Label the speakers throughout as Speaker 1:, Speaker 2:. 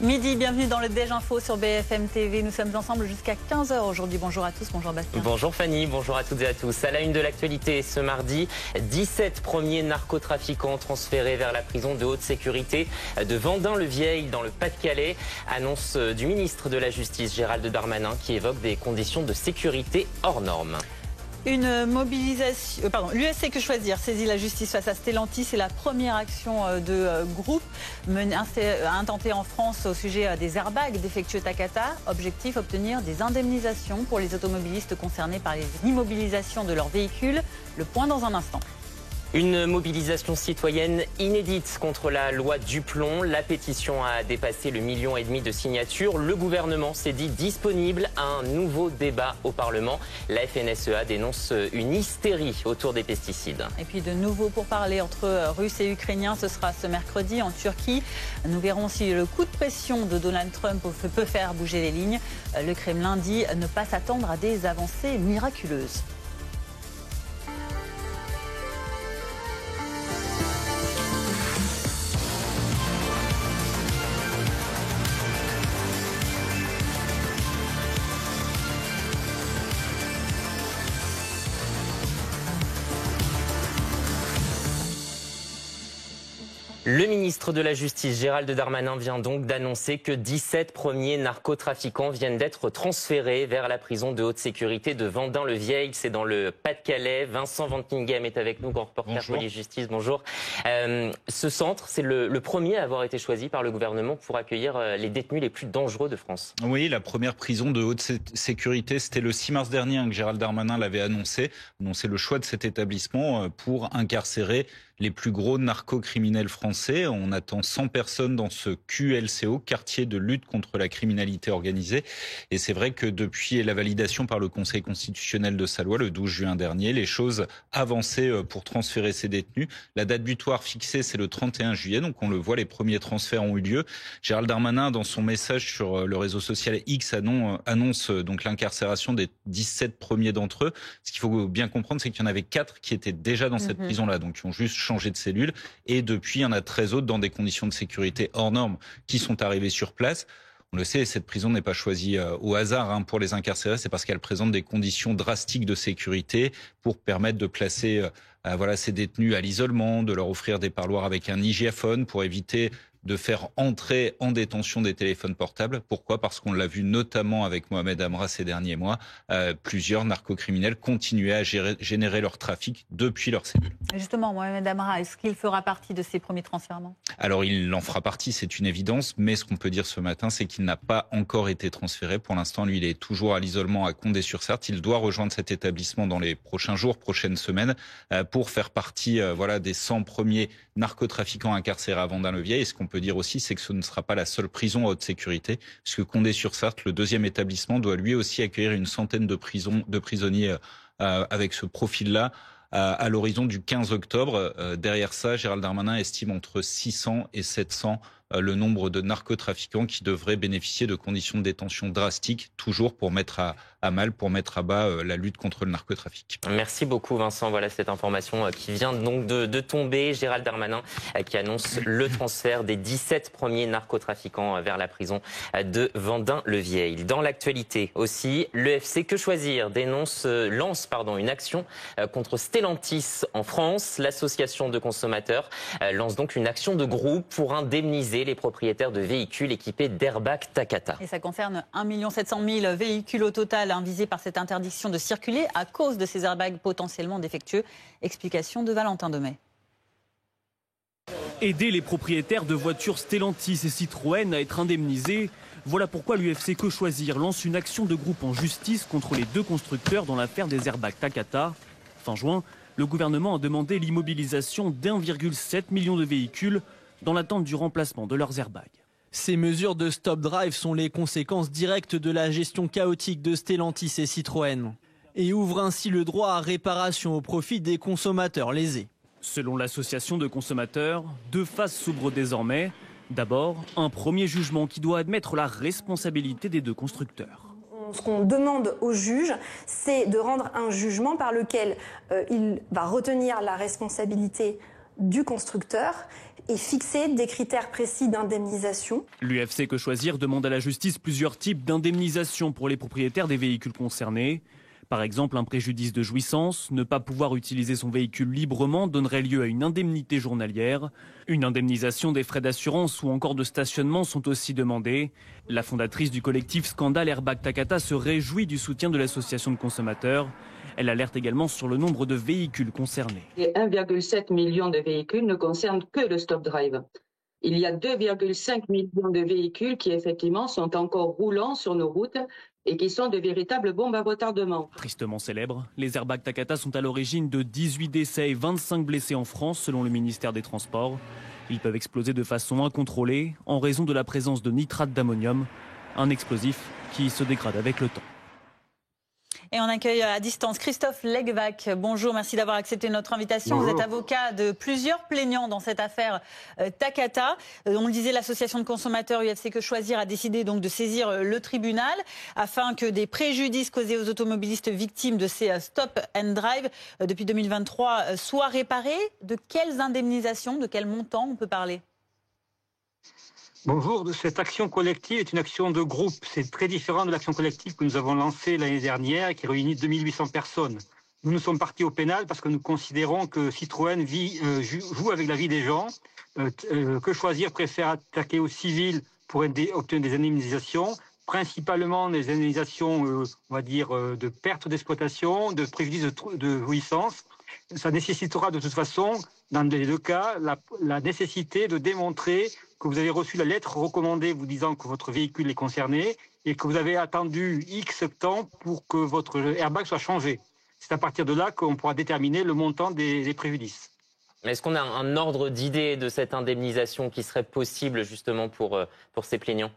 Speaker 1: Midi, bienvenue dans le Déj Info sur BFM TV. Nous sommes ensemble jusqu'à 15 h aujourd'hui. Bonjour à tous, bonjour Bastien.
Speaker 2: Bonjour Fanny, bonjour à toutes et à tous. À la une de l'actualité ce mardi, 17 premiers narcotrafiquants transférés vers la prison de haute sécurité de Vendin-le-Vieil dans le Pas-de-Calais. Annonce du ministre de la Justice Gérald Darmanin qui évoque des conditions de sécurité hors normes.
Speaker 1: Une mobilisation, l'UFC Que Choisir saisit la justice face à Stellantis. C'est la première action de groupe intentée en France au sujet des airbags défectueux Takata. Objectif, obtenir des indemnisations pour les automobilistes concernés par les immobilisations de leurs véhicules. Le point dans un instant.
Speaker 2: Une mobilisation citoyenne inédite contre la loi Duplon. La pétition a dépassé le 1,5 million de signatures. Le gouvernement s'est dit disponible à un nouveau débat au Parlement. La FNSEA dénonce une hystérie autour des pesticides.
Speaker 1: Et puis de nouveau pourparlers entre Russes et Ukrainiens, ce sera ce mercredi en Turquie. Nous verrons si le coup de pression de Donald Trump peut faire bouger les lignes. Le Kremlin dit ne pas s'attendre à des avancées miraculeuses.
Speaker 2: Le ministre de la Justice, Gérald Darmanin, vient donc d'annoncer que 17 premiers narcotrafiquants viennent d'être transférés vers la prison de haute sécurité de Vendin-le-Vieil. C'est dans le Pas-de-Calais. Vincent Vantinghem est avec nous, grand reporter police-justice. Bonjour. Ce centre, c'est le premier à avoir été choisi par le gouvernement pour accueillir les détenus les plus dangereux de France.
Speaker 3: Oui, la première prison de haute sécurité, c'était le 6 mars dernier que Gérald Darmanin l'avait annoncé le choix de cet établissement pour incarcérer les plus gros narcocriminels français. On attend 100 personnes dans ce QLCO, quartier de lutte contre la criminalité organisée. Et c'est vrai que depuis la validation par le Conseil constitutionnel de sa loi, le 12 juin dernier, les choses avançaient pour transférer ces détenus. La date butoir fixée, c'est le 31 juillet. Donc on le voit, les premiers transferts ont eu lieu. Gérald Darmanin, dans son message sur le réseau social X, annonce donc l'incarcération des 17 premiers d'entre eux. Ce qu'il faut bien comprendre, c'est qu'il y en avait 4 qui étaient déjà dans cette prison-là, donc qui ont juste changé de cellule. Et depuis, il y en a 13 autres dans des conditions de sécurité hors normes qui sont arrivés sur place. On le sait, cette prison n'est pas choisie au hasard pour les incarcérés, c'est parce qu'elle présente des conditions drastiques de sécurité pour permettre de placer ces détenus à l'isolement, de leur offrir des parloirs avec un hygiaphone pour éviter de faire entrer en détention des téléphones portables. Pourquoi ? Parce qu'on l'a vu notamment avec Mohamed Amra ces derniers mois, plusieurs narcocriminels continuaient à générer leur trafic depuis leur cellule.
Speaker 1: Justement, Mohamed Amra, est-ce qu'il fera partie de ces premiers transferts ?
Speaker 3: Alors il en fera partie, c'est une évidence, mais ce qu'on peut dire ce matin, c'est qu'il n'a pas encore été transféré. Pour l'instant, lui, il est toujours à l'isolement à Condé-sur-Sarthe. Il doit rejoindre cet établissement dans les prochains jours, prochaines semaines, pour faire partie des 100 premiers narcotrafiquants incarcérés à Vendin-le-Vieil. Et ce qu'on peut dire aussi, c'est que ce ne sera pas la seule prison à haute sécurité, puisque Condé-sur-Sarthe, le deuxième établissement, doit lui aussi accueillir une centaine de prisonniers avec ce profil-là à l'horizon du 15 octobre. Derrière ça, Gérald Darmanin estime entre 600 et 700 le nombre de narcotrafiquants qui devraient bénéficier de conditions de détention drastiques, toujours pour mettre à mal, pour mettre à bas la lutte contre le narcotrafic.
Speaker 2: Merci beaucoup Vincent, voilà cette information qui vient donc de tomber. Gérald Darmanin qui annonce le transfert des 17 premiers narcotrafiquants vers la prison de Vendin-le-Vieil. Dans l'actualité aussi, l'UFC Que Choisir lance une action contre Stellantis en France. L'association de consommateurs lance donc une action de groupe pour indemniser les propriétaires de véhicules équipés d'airbags Takata.
Speaker 1: Et ça concerne 1 700 000 véhicules au total visés par cette interdiction de circuler à cause de ces airbags potentiellement défectueux. Explication de Valentin Demey.
Speaker 4: Aider les propriétaires de voitures Stellantis et Citroën à être indemnisés, voilà pourquoi l'UFC Que Choisir lance une action de groupe en justice contre les 2 constructeurs dans l'affaire des airbags Takata. Fin juin, le gouvernement a demandé l'immobilisation d'1,7 million de véhicules dans l'attente du remplacement de leurs airbags.
Speaker 5: Ces mesures de stop drive sont les conséquences directes de la gestion chaotique de Stellantis et Citroën et ouvrent ainsi le droit à réparation au profit des consommateurs lésés.
Speaker 4: Selon l'association de consommateurs, 2 phases s'ouvrent désormais. D'abord, un premier jugement qui doit admettre la responsabilité des 2 constructeurs.
Speaker 6: Ce qu'on demande au juge, c'est de rendre un jugement par lequel il va retenir la responsabilité du constructeur et fixer des critères précis d'indemnisation.
Speaker 4: L'UFC Que Choisir demande à la justice plusieurs types d'indemnisation pour les propriétaires des véhicules concernés. Par exemple, un préjudice de jouissance, ne pas pouvoir utiliser son véhicule librement donnerait lieu à une indemnité journalière. Une indemnisation des frais d'assurance ou encore de stationnement sont aussi demandés. La fondatrice du collectif Scandale Airbag Takata se réjouit du soutien de l'association de consommateurs. Elle alerte également sur le nombre de véhicules concernés.
Speaker 7: Les 1,7 million de véhicules ne concernent que le stop drive. Il y a 2,5 millions de véhicules qui effectivement sont encore roulants sur nos routes et qui sont de véritables bombes à retardement.
Speaker 4: Tristement célèbres, les airbags Takata sont à l'origine de 18 décès et 25 blessés en France selon le ministère des Transports. Ils peuvent exploser de façon incontrôlée en raison de la présence de nitrate d'ammonium, un explosif qui se dégrade avec le temps.
Speaker 1: Et on accueille à distance Christophe Legvac. Bonjour, merci d'avoir accepté notre invitation.
Speaker 8: Bonjour.
Speaker 1: Vous êtes avocat de plusieurs plaignants dans cette affaire Takata. On le disait, l'association de consommateurs UFC Que Choisir a décidé donc de saisir le tribunal afin que des préjudices causés aux automobilistes victimes de ces stop and drive depuis 2023 soient réparés. De quelles indemnisations, de quel montant on peut parler ?
Speaker 8: Bonjour, cette action collective est une action de groupe. C'est très différent de l'action collective que nous avons lancée l'année dernière et qui réunit 2800 personnes. Nous sommes partis au pénal parce que nous considérons que Citroën joue avec la vie des gens. Que Choisir préfère attaquer au civil pour obtenir des indemnisations, principalement des indemnisations, on va dire, de perte d'exploitation, de préjudice de jouissance. Ça nécessitera de toute façon, dans les deux cas, la nécessité de démontrer que vous avez reçu la lettre recommandée vous disant que votre véhicule est concerné et que vous avez attendu X temps pour que votre airbag soit changé. C'est à partir de là qu'on pourra déterminer le montant des préjudices.
Speaker 2: Est-ce qu'on a un ordre d'idée de cette indemnisation qui serait possible justement pour ces plaignants ?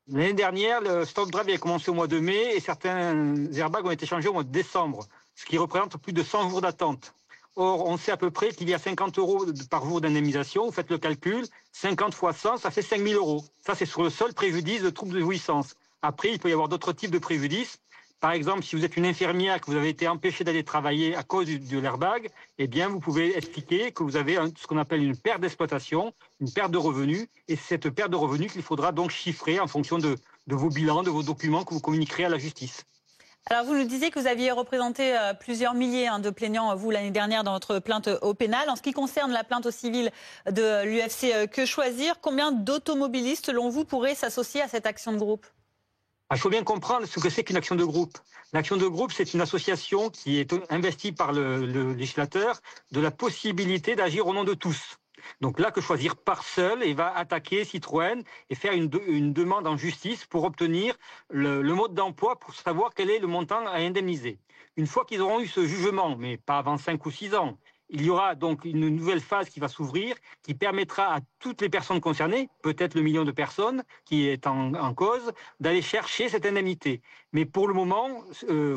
Speaker 8: L'année dernière, le stop drive a commencé au mois de mai et certains airbags ont été changés au mois de décembre, ce qui représente plus de 100 jours d'attente. Or, on sait à peu près qu'il y a 50 € par jour d'indemnisation. Vous faites le calcul, 50 fois 100, ça fait 5 000 €. Ça, c'est sur le seul préjudice de trouble de jouissance. Après, il peut y avoir d'autres types de préjudices. Par exemple, si vous êtes une infirmière, que vous avez été empêché d'aller travailler à cause de l'airbag, eh bien, vous pouvez expliquer que vous avez ce qu'on appelle une perte d'exploitation, une perte de revenus. Et c'est cette perte de revenus qu'il faudra donc chiffrer en fonction de vos bilans, de vos documents que vous communiquerez à la justice.
Speaker 1: Alors, vous nous disiez que vous aviez représenté plusieurs milliers de plaignants, vous, l'année dernière, dans votre plainte au pénal. En ce qui concerne la plainte au civil de l'UFC Que Choisir, combien d'automobilistes, selon vous, pourraient s'associer à cette action de groupe ?
Speaker 8: Il faut bien comprendre ce que c'est qu'une action de groupe. L'action de groupe, c'est une association qui est investie par le législateur de la possibilité d'agir au nom de tous. Donc là, Que Choisir part seul et va attaquer Citroën et faire une demande en justice pour obtenir le mode d'emploi pour savoir quel est le montant à indemniser. Une fois qu'ils auront eu ce jugement, mais pas avant 5 ou 6 ans, il y aura donc une nouvelle phase qui va s'ouvrir, qui permettra à toutes les personnes concernées, peut-être le million de personnes qui est en cause, d'aller chercher cette indemnité. Mais pour le moment,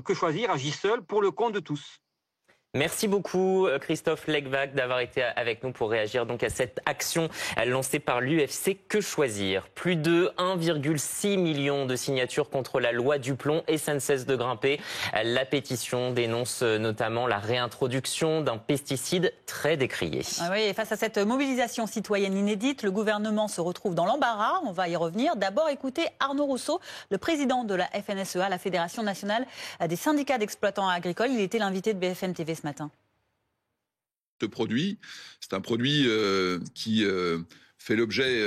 Speaker 8: Que Choisir agit seul pour le compte de tous.
Speaker 2: Merci beaucoup Christophe Legvac d'avoir été avec nous pour réagir donc à cette action lancée par l'UFC Que Choisir. Plus de 1,6 million de signatures contre la loi du plomb et ça ne cesse de grimper. La pétition dénonce notamment la réintroduction d'un pesticide très décrié.
Speaker 1: Oui, et face à cette mobilisation citoyenne inédite, le gouvernement se retrouve dans l'embarras. On va y revenir. D'abord, écoutez Arnaud Rousseau, le président de la FNSEA, la Fédération nationale des syndicats d'exploitants agricoles. Il était l'invité de BFM TV ce matin.
Speaker 9: Ce produit, c'est un produit qui fait l'objet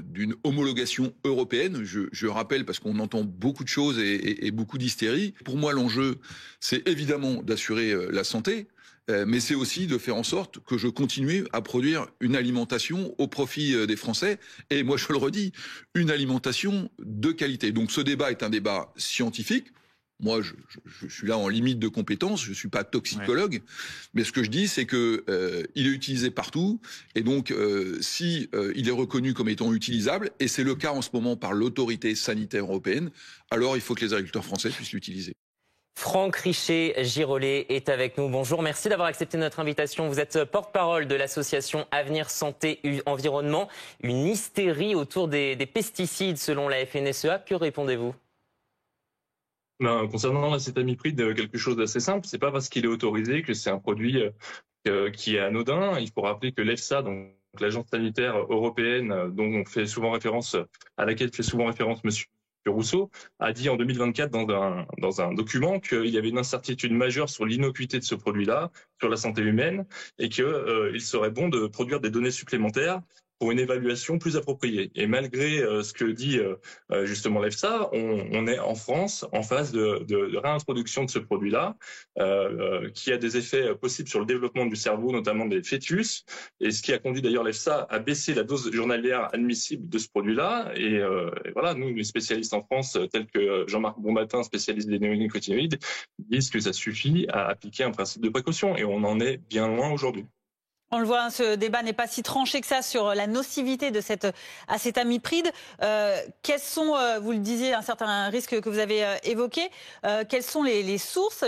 Speaker 9: d'une homologation européenne. Je rappelle, parce qu'on entend beaucoup de choses et beaucoup d'hystérie. Pour moi, l'enjeu, c'est évidemment d'assurer la santé, mais c'est aussi de faire en sorte que je continue à produire une alimentation au profit des Français. Et moi, je le redis, une alimentation de qualité. Donc ce débat est un débat scientifique. Moi, je suis là en limite de compétences, je suis pas toxicologue, mais ce que je dis, c'est que il est utilisé partout, et donc si il est reconnu comme étant utilisable, et c'est le cas en ce moment par l'autorité sanitaire européenne, alors il faut que les agriculteurs français puissent l'utiliser.
Speaker 2: Franck Richer-Girolet est avec nous. Bonjour, merci d'avoir accepté notre invitation. Vous êtes porte-parole de l'association Avenir Santé Environnement. Une hystérie autour des pesticides selon la FNSEA. Que répondez-vous ?
Speaker 10: Concernant l'acétamipride, quelque chose d'assez simple. C'est pas parce qu'il est autorisé que c'est un produit qui est anodin. Il faut rappeler que l'EFSA, donc l'agence sanitaire européenne, à laquelle fait souvent référence Monsieur Rousseau, a dit en 2024 dans un document qu'il y avait une incertitude majeure sur l'innocuité de ce produit-là, sur la santé humaine, et qu'il serait bon de produire des données supplémentaires pour une évaluation plus appropriée. Et malgré ce que dit justement l'EFSA, on est en France en phase de réintroduction de ce produit-là, qui a des effets possibles sur le développement du cerveau, notamment des fœtus, et ce qui a conduit d'ailleurs l'EFSA à baisser la dose journalière admissible de ce produit-là. Et voilà, nous, les spécialistes en France, tels que Jean-Marc Bonmatin, spécialiste des néonicotinoïdes, disent que ça suffit à appliquer un principe de précaution, et on en est bien loin aujourd'hui.
Speaker 1: On le voit, ce débat n'est pas si tranché que ça sur la nocivité de cette acétamipride. Quels sont, vous le disiez, un certain risque que vous avez évoqué, quelles sont les sources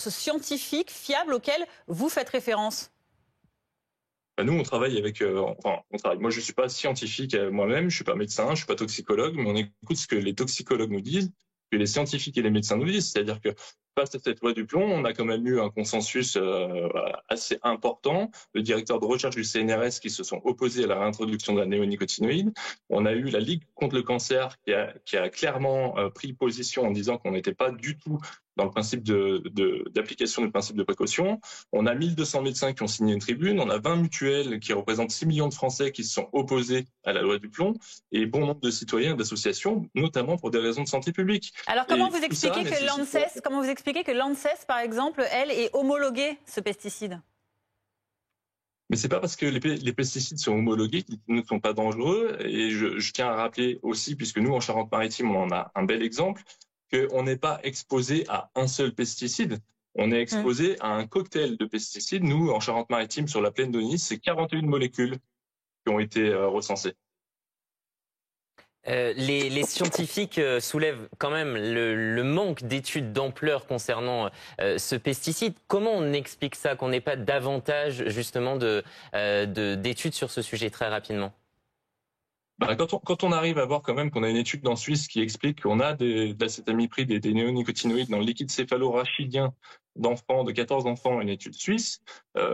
Speaker 1: scientifiques fiables auxquelles vous faites référence ?
Speaker 10: Nous, on travaille avec... Moi, je ne suis pas scientifique moi-même, je ne suis pas médecin, je ne suis pas toxicologue, mais on écoute ce que les toxicologues nous disent, que les scientifiques et les médecins nous disent. C'est-à-dire que face à cette loi du plomb, on a quand même eu un consensus assez important. Le directeur de recherche du CNRS qui se sont opposés à la réintroduction de la néonicotinoïde. On a eu la Ligue contre le cancer qui a clairement pris position en disant qu'on n'était pas du tout dans le principe d'application du principe de précaution. On a 1200 médecins qui ont signé une tribune, on a 20 mutuelles qui représentent 6 millions de Français qui se sont opposés à la loi du plomb, et bon nombre de citoyens et d'associations, notamment pour des raisons de santé publique.
Speaker 1: Alors comment vous expliquez que l'ANSES, par exemple, elle, est homologuée ce pesticide ?
Speaker 10: Mais c'est pas parce que les pesticides sont homologués qu'ils ne sont pas dangereux. Et je tiens à rappeler aussi, puisque nous, en Charente-Maritime, on en a un bel exemple, qu'on n'est pas exposé à un seul pesticide. On est exposé à un cocktail de pesticides. Nous, en Charente-Maritime, sur la plaine de Nice, c'est 41 molécules qui ont été recensées.
Speaker 2: Les scientifiques soulèvent quand même le manque d'études d'ampleur concernant ce pesticide. Comment on explique ça, qu'on n'ait pas davantage justement d'études sur ce sujet très rapidement ?
Speaker 10: Quand on arrive à voir quand même qu'on a une étude en Suisse qui explique qu'on a de l'acétamipride et des néonicotinoïdes dans le liquide céphalorachidien d'enfants, de 14 enfants, une étude suisse,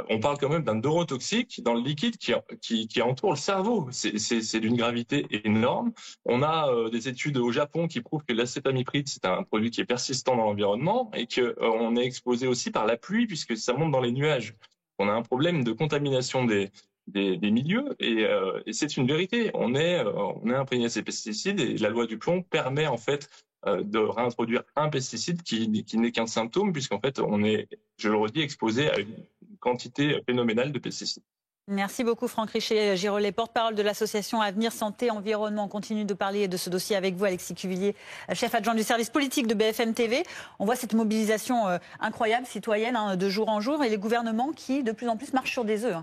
Speaker 10: on parle quand même d'un neurotoxique dans le liquide qui entoure le cerveau. C'est d'une gravité énorme. On a des études au Japon qui prouvent que l'acétamipride, c'est un produit qui est persistant dans l'environnement et qu'on est exposé aussi par la pluie puisque ça monte dans les nuages. On a un problème de contamination des milieux et c'est une vérité. On est imprégné de ces pesticides et la loi du plomb permet en fait de réintroduire un pesticide qui n'est qu'un symptôme puisqu'en fait on est, je le redis, exposé à une quantité phénoménale de pesticides.
Speaker 1: Merci beaucoup Franck Richer-Girollet, porte-parole de l'association Avenir Santé Environnement. On continue de parler de ce dossier avec vous, Alexis Cuvillier, chef adjoint du service politique de BFM TV. On voit cette mobilisation incroyable, citoyenne, de jour en jour, et les gouvernements qui de plus en plus marchent sur des œufs.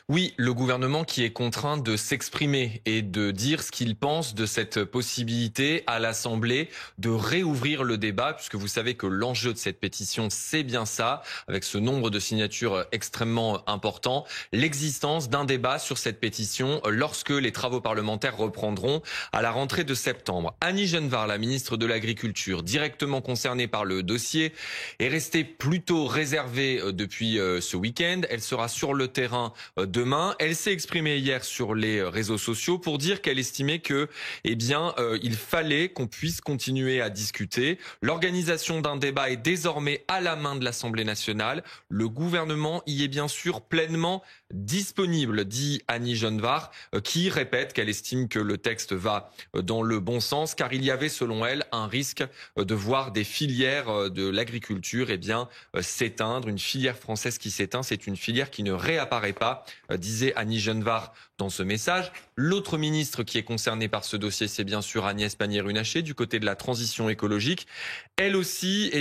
Speaker 11: Oui, le gouvernement qui est contraint de s'exprimer et de dire ce qu'il pense de cette possibilité à l'Assemblée de réouvrir le débat, puisque vous savez que l'enjeu de cette pétition, c'est bien ça, avec ce nombre de signatures extrêmement important, l'existence d'un débat sur cette pétition lorsque les travaux parlementaires reprendront à la rentrée de septembre. Annie Genevard, la ministre de l'Agriculture, directement concernée par le dossier, est restée plutôt réservée depuis ce week-end. Elle sera sur le terrain demain. Elle s'est exprimée hier sur les réseaux sociaux pour dire qu'elle estimait que, il fallait qu'on puisse continuer à discuter. L'organisation d'un débat est désormais à la main de l'Assemblée nationale. Le gouvernement y est bien sûr pleinement disponible, dit Annie Genevard, qui répète qu'elle estime que le texte va dans le bon sens, car il y avait, selon elle, un risque de voir des filières de l'agriculture s'éteindre. Une filière française qui s'éteint, c'est une filière qui ne réapparaît pas, disait Annie Genevard dans ce message. L'autre ministre qui est concerné par ce dossier, c'est bien sûr Agnès Pannier-Runacher, du côté de la transition écologique. Elle aussi,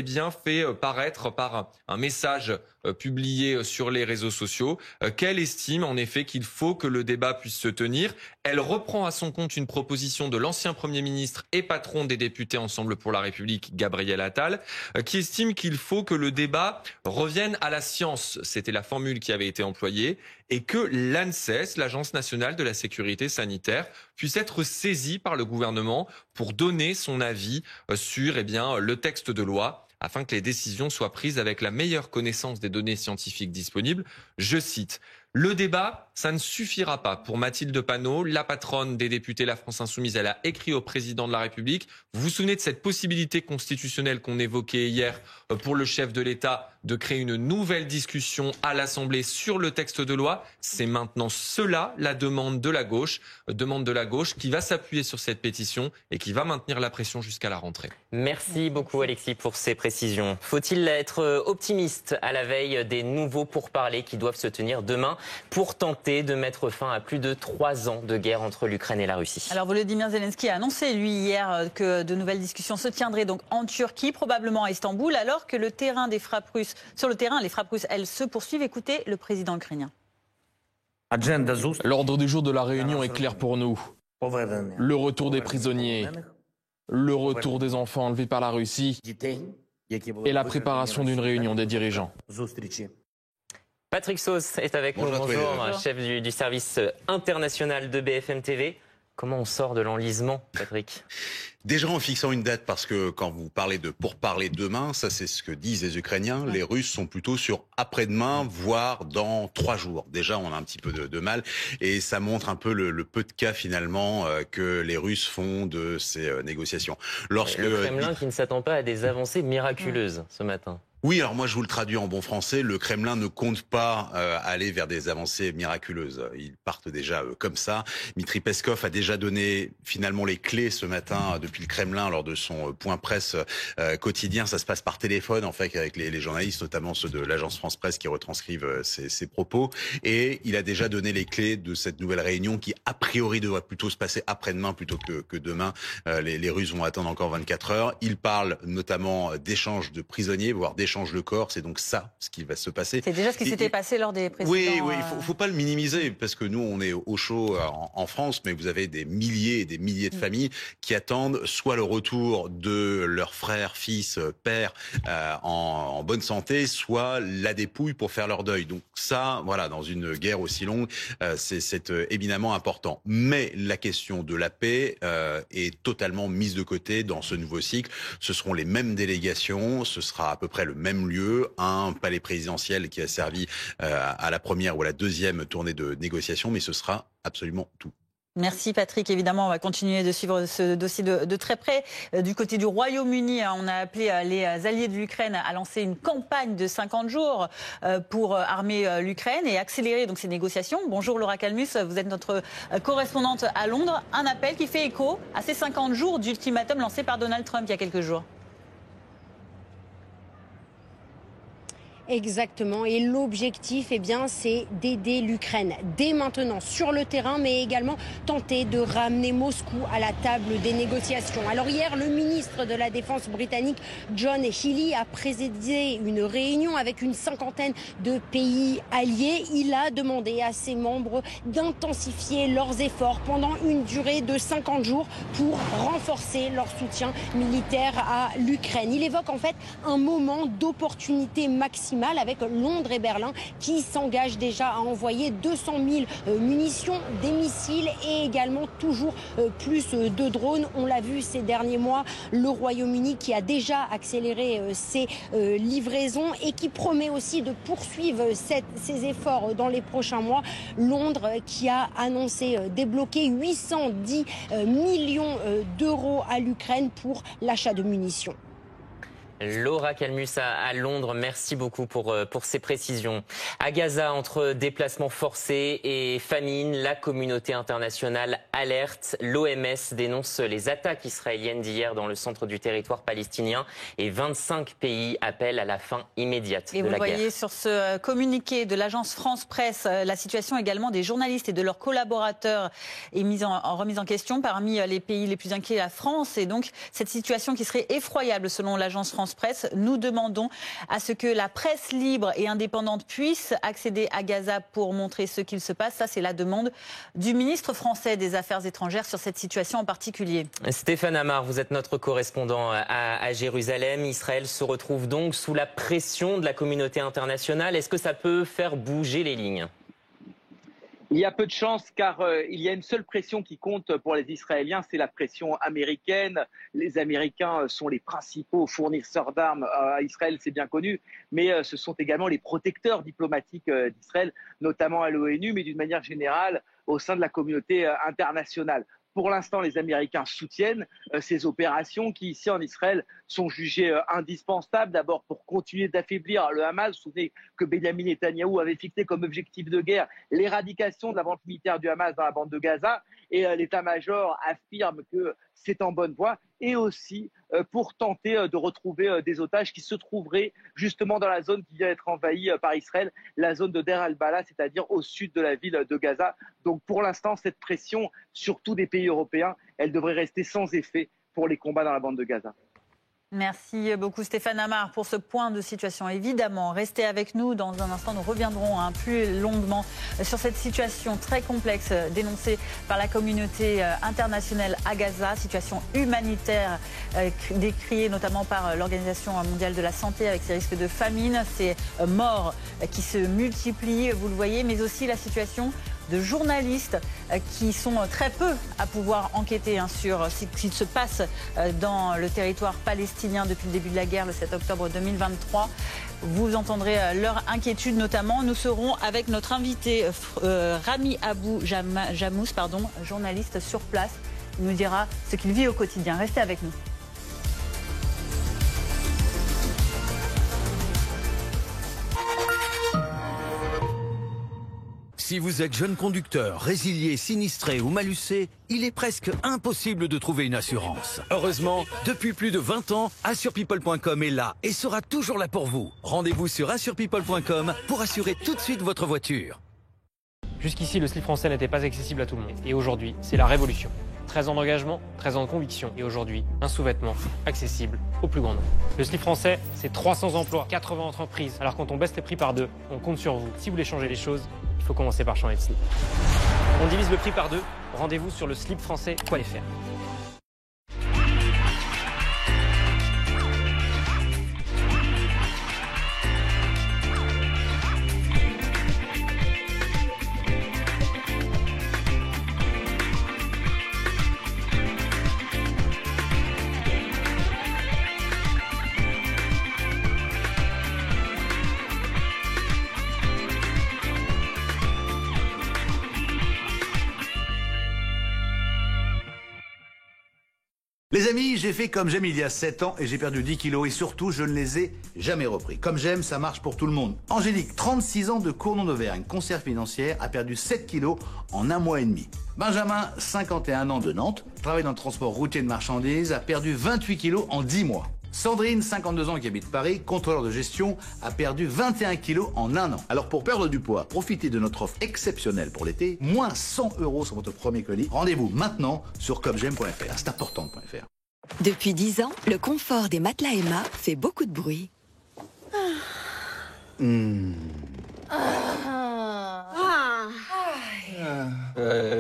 Speaker 11: fait paraître par un message publié sur les réseaux sociaux qu'elle estime en effet qu'il faut que le débat puisse se tenir. Elle reprend à son compte une proposition de l'ancien Premier ministre et patron des députés Ensemble pour la République, Gabriel Attal, qui estime qu'il faut que le débat revienne à la science. C'était la formule qui avait été employée, et que l'ANSES, l'Agence nationale de la sécurité sanitaire, puisse être saisie par le gouvernement pour donner son avis sur le texte de loi, afin que les décisions soient prises avec la meilleure connaissance des données scientifiques disponibles. Je cite: Le débat, ça ne suffira pas. Pour Mathilde Panot, la patronne des députés La France Insoumise, elle a écrit au président de la République. Vous vous souvenez de cette possibilité constitutionnelle qu'on évoquait hier pour le chef de l'État de créer une nouvelle discussion à l'Assemblée sur le texte de loi? C'est maintenant cela, la demande de la gauche qui va s'appuyer sur cette pétition et qui va maintenir la pression jusqu'à la rentrée.
Speaker 2: Merci beaucoup Alexis pour ces précisions. Faut-il être optimiste à la veille des nouveaux pourparlers qui doivent se tenir demain pour tenter de mettre fin à plus de 3 ans de guerre entre l'Ukraine et la Russie?
Speaker 1: Alors Volodymyr Zelensky a annoncé lui hier que de nouvelles discussions se tiendraient donc en Turquie, probablement à Istanbul, alors que sur le terrain, les frappes russes, elles se poursuivent. Écoutez le président ukrainien.
Speaker 12: L'ordre du jour de la réunion est clair pour nous. Le retour des prisonniers, le retour des enfants enlevés par la Russie et la préparation d'une réunion des dirigeants.
Speaker 2: Patrick Sauce est avec nous. Bonjour, chef du service international de BFM TV. Comment on sort de l'enlisement, Patrick?
Speaker 13: Déjà en fixant une date, parce que quand vous parlez de pourparlers demain, ça c'est ce que disent les Ukrainiens, les Russes sont plutôt sur après-demain, voire dans 3 jours. Déjà on a un petit peu de mal, et ça montre un peu le peu de cas finalement que les Russes font de ces négociations.
Speaker 2: Le Kremlin qui ne s'attend pas à des avancées miraculeuses ce matin.
Speaker 13: Oui, alors moi je vous le traduis en bon français, le Kremlin ne compte pas aller vers des avancées miraculeuses. Ils partent déjà comme ça. Dmitri Peskov a déjà donné finalement les clés ce matin depuis le Kremlin lors de son point presse quotidien. Ça se passe par téléphone en fait avec les journalistes, notamment ceux de l'agence France Presse qui retranscrivent ses propos. Et il a déjà donné les clés de cette nouvelle réunion qui a priori devrait plutôt se passer après-demain plutôt que demain. Les Russes vont attendre encore 24 heures. Il parle notamment d'échange de prisonniers, voire d'échange de corps, c'est donc ça ce qui va se passer.
Speaker 1: C'est déjà ce qui s'était passé lors des précédents...
Speaker 13: Oui, il faut pas le minimiser, parce que nous, on est au chaud en France, mais vous avez des milliers et des milliers de familles qui attendent soit le retour de leurs frères, fils, pères en bonne santé, soit la dépouille pour faire leur deuil. Donc ça, voilà, dans une guerre aussi longue, c'est évidemment important. Mais la question de la paix est totalement mise de côté dans ce nouveau cycle. Ce seront les mêmes délégations, ce sera à peu près le même lieu, un palais présidentiel qui a servi à la première ou à la deuxième tournée de négociation, mais ce sera absolument tout.
Speaker 1: Merci Patrick. Évidemment, on va continuer de suivre ce dossier de très près. Du côté du Royaume-Uni, on a appelé les alliés de l'Ukraine à lancer une campagne de 50 jours pour armer l'Ukraine et accélérer donc ces négociations. Bonjour Laura Calmus, vous êtes notre correspondante à Londres. Un appel qui fait écho à ces 50 jours d'ultimatum lancé par Donald Trump il y a quelques jours.
Speaker 14: Exactement. Et l'objectif, eh bien, c'est d'aider l'Ukraine dès maintenant sur le terrain, mais également tenter de ramener Moscou à la table des négociations. Alors hier, le ministre de la Défense britannique, John Healey, a présidé une réunion avec une 50aine de pays alliés. Il a demandé à ses membres d'intensifier leurs efforts pendant une durée de 50 jours pour renforcer leur soutien militaire à l'Ukraine. Il évoque en fait un moment d'opportunité maximale avec Londres et Berlin qui s'engagent déjà à envoyer 200 000 munitions, des missiles et également toujours plus de drones. On l'a vu ces derniers mois, le Royaume-Uni qui a déjà accéléré ses livraisons et qui promet aussi de poursuivre ses efforts dans les prochains mois. Londres qui a annoncé débloquer 810 millions d'euros à l'Ukraine pour l'achat de munitions.
Speaker 2: Laura Calmus à Londres, merci beaucoup pour ces précisions. À Gaza, entre déplacements forcés et famine, la communauté internationale alerte. L'OMS dénonce les attaques israéliennes d'hier dans le centre du territoire palestinien et 25 pays appellent à la fin immédiate de la guerre. Et vous voyez sur ce communiqué de l'agence France Presse, la situation également des journalistes et de leurs collaborateurs est remise en question. Parmi les pays les plus inquiets, la France. Et donc cette situation qui serait effroyable selon l'agence France Presse. Nous demandons à ce que la presse libre et indépendante puisse accéder à Gaza pour montrer ce qu'il se passe. Ça, c'est la demande du ministre français des Affaires étrangères sur cette situation en particulier. Stéphane Amar, vous êtes notre correspondant à Jérusalem. Israël se retrouve donc sous la pression de la communauté internationale. Est-ce que ça peut faire bouger les lignes ?
Speaker 15: Il y a peu de chance car il y a une seule pression qui compte pour les Israéliens, c'est la pression américaine. Les Américains sont les principaux fournisseurs d'armes à Israël, c'est bien connu, mais ce sont également les protecteurs diplomatiques d'Israël, notamment à l'ONU, mais d'une manière générale au sein de la communauté internationale. Pour l'instant, les Américains soutiennent ces opérations qui, ici en Israël, sont jugées indispensables. D'abord pour continuer d'affaiblir le Hamas. Vous vous souvenez que Benyamin Netanyahou avait fixé comme objectif de guerre l'éradication de la vente militaire du Hamas dans la bande de Gaza. Et l'état-major affirme que c'est en bonne voie. Et aussi pour tenter de retrouver des otages qui se trouveraient justement dans la zone qui vient d'être envahie par Israël, la zone de Deir al-Balah, c'est-à-dire au sud de la ville de Gaza. Donc pour l'instant, cette pression, surtout des pays européens, elle devrait rester sans effet pour les combats dans la bande de Gaza.
Speaker 1: Merci beaucoup Stéphane Amar pour ce point de situation. Évidemment, restez avec nous. Dans un instant, nous reviendrons plus longuement sur cette situation très complexe dénoncée par la communauté internationale à Gaza, situation humanitaire décriée notamment par l'Organisation mondiale de la santé avec ses risques de famine, ces morts qui se multiplient, vous le voyez, mais aussi la situation de journalistes qui sont très peu à pouvoir enquêter sur ce qui se passe dans le territoire palestinien depuis le début de la guerre, le 7 octobre 2023. Vous entendrez leur inquiétude notamment. Nous serons avec notre invité Rami Abou Jamous, journaliste sur place. Il nous dira ce qu'il vit au quotidien. Restez avec nous.
Speaker 16: Si vous êtes jeune conducteur, résilié, sinistré ou malucé, il est presque impossible de trouver une assurance. Heureusement, depuis plus de 20 ans, AssurePeople.com est là et sera toujours là pour vous. Rendez-vous sur AssurePeople.com pour assurer tout de suite votre voiture.
Speaker 17: Jusqu'ici, le slip français n'était pas accessible à tout le monde. Et aujourd'hui, c'est la révolution. 13 ans d'engagement, 13 ans de conviction. Et aujourd'hui, un sous-vêtement accessible au plus grand nombre. Le slip français, c'est 300 emplois, 80 entreprises. Alors quand on baisse les prix par 2, on compte sur vous. Si vous voulez changer les choses, il faut commencer par changer de slip. On divise le prix par 2. Rendez-vous sur le slipfrançais.fr.
Speaker 18: Les amis, j'ai fait comme j'aime il y a 7 ans et j'ai perdu 10 kilos et surtout, je ne les ai jamais repris. Comme j'aime, ça marche pour tout le monde. Angélique, 36 ans de Cournon d'Auvergne, conseillère financière, a perdu 7 kilos en 1 mois et demi. Benjamin, 51 ans de Nantes, travaille dans le transport routier de marchandises, a perdu 28 kilos en 10 mois. Sandrine, 52 ans qui habite Paris, contrôleur de gestion, a perdu 21 kilos en 1 an. Alors pour perdre du poids, profitez de notre offre exceptionnelle pour l'été, moins 100 € sur votre premier colis. Rendez-vous maintenant sur comgem.fr, c'est important.fr.
Speaker 19: Depuis 10 ans, le confort des matelas Emma fait beaucoup de bruit.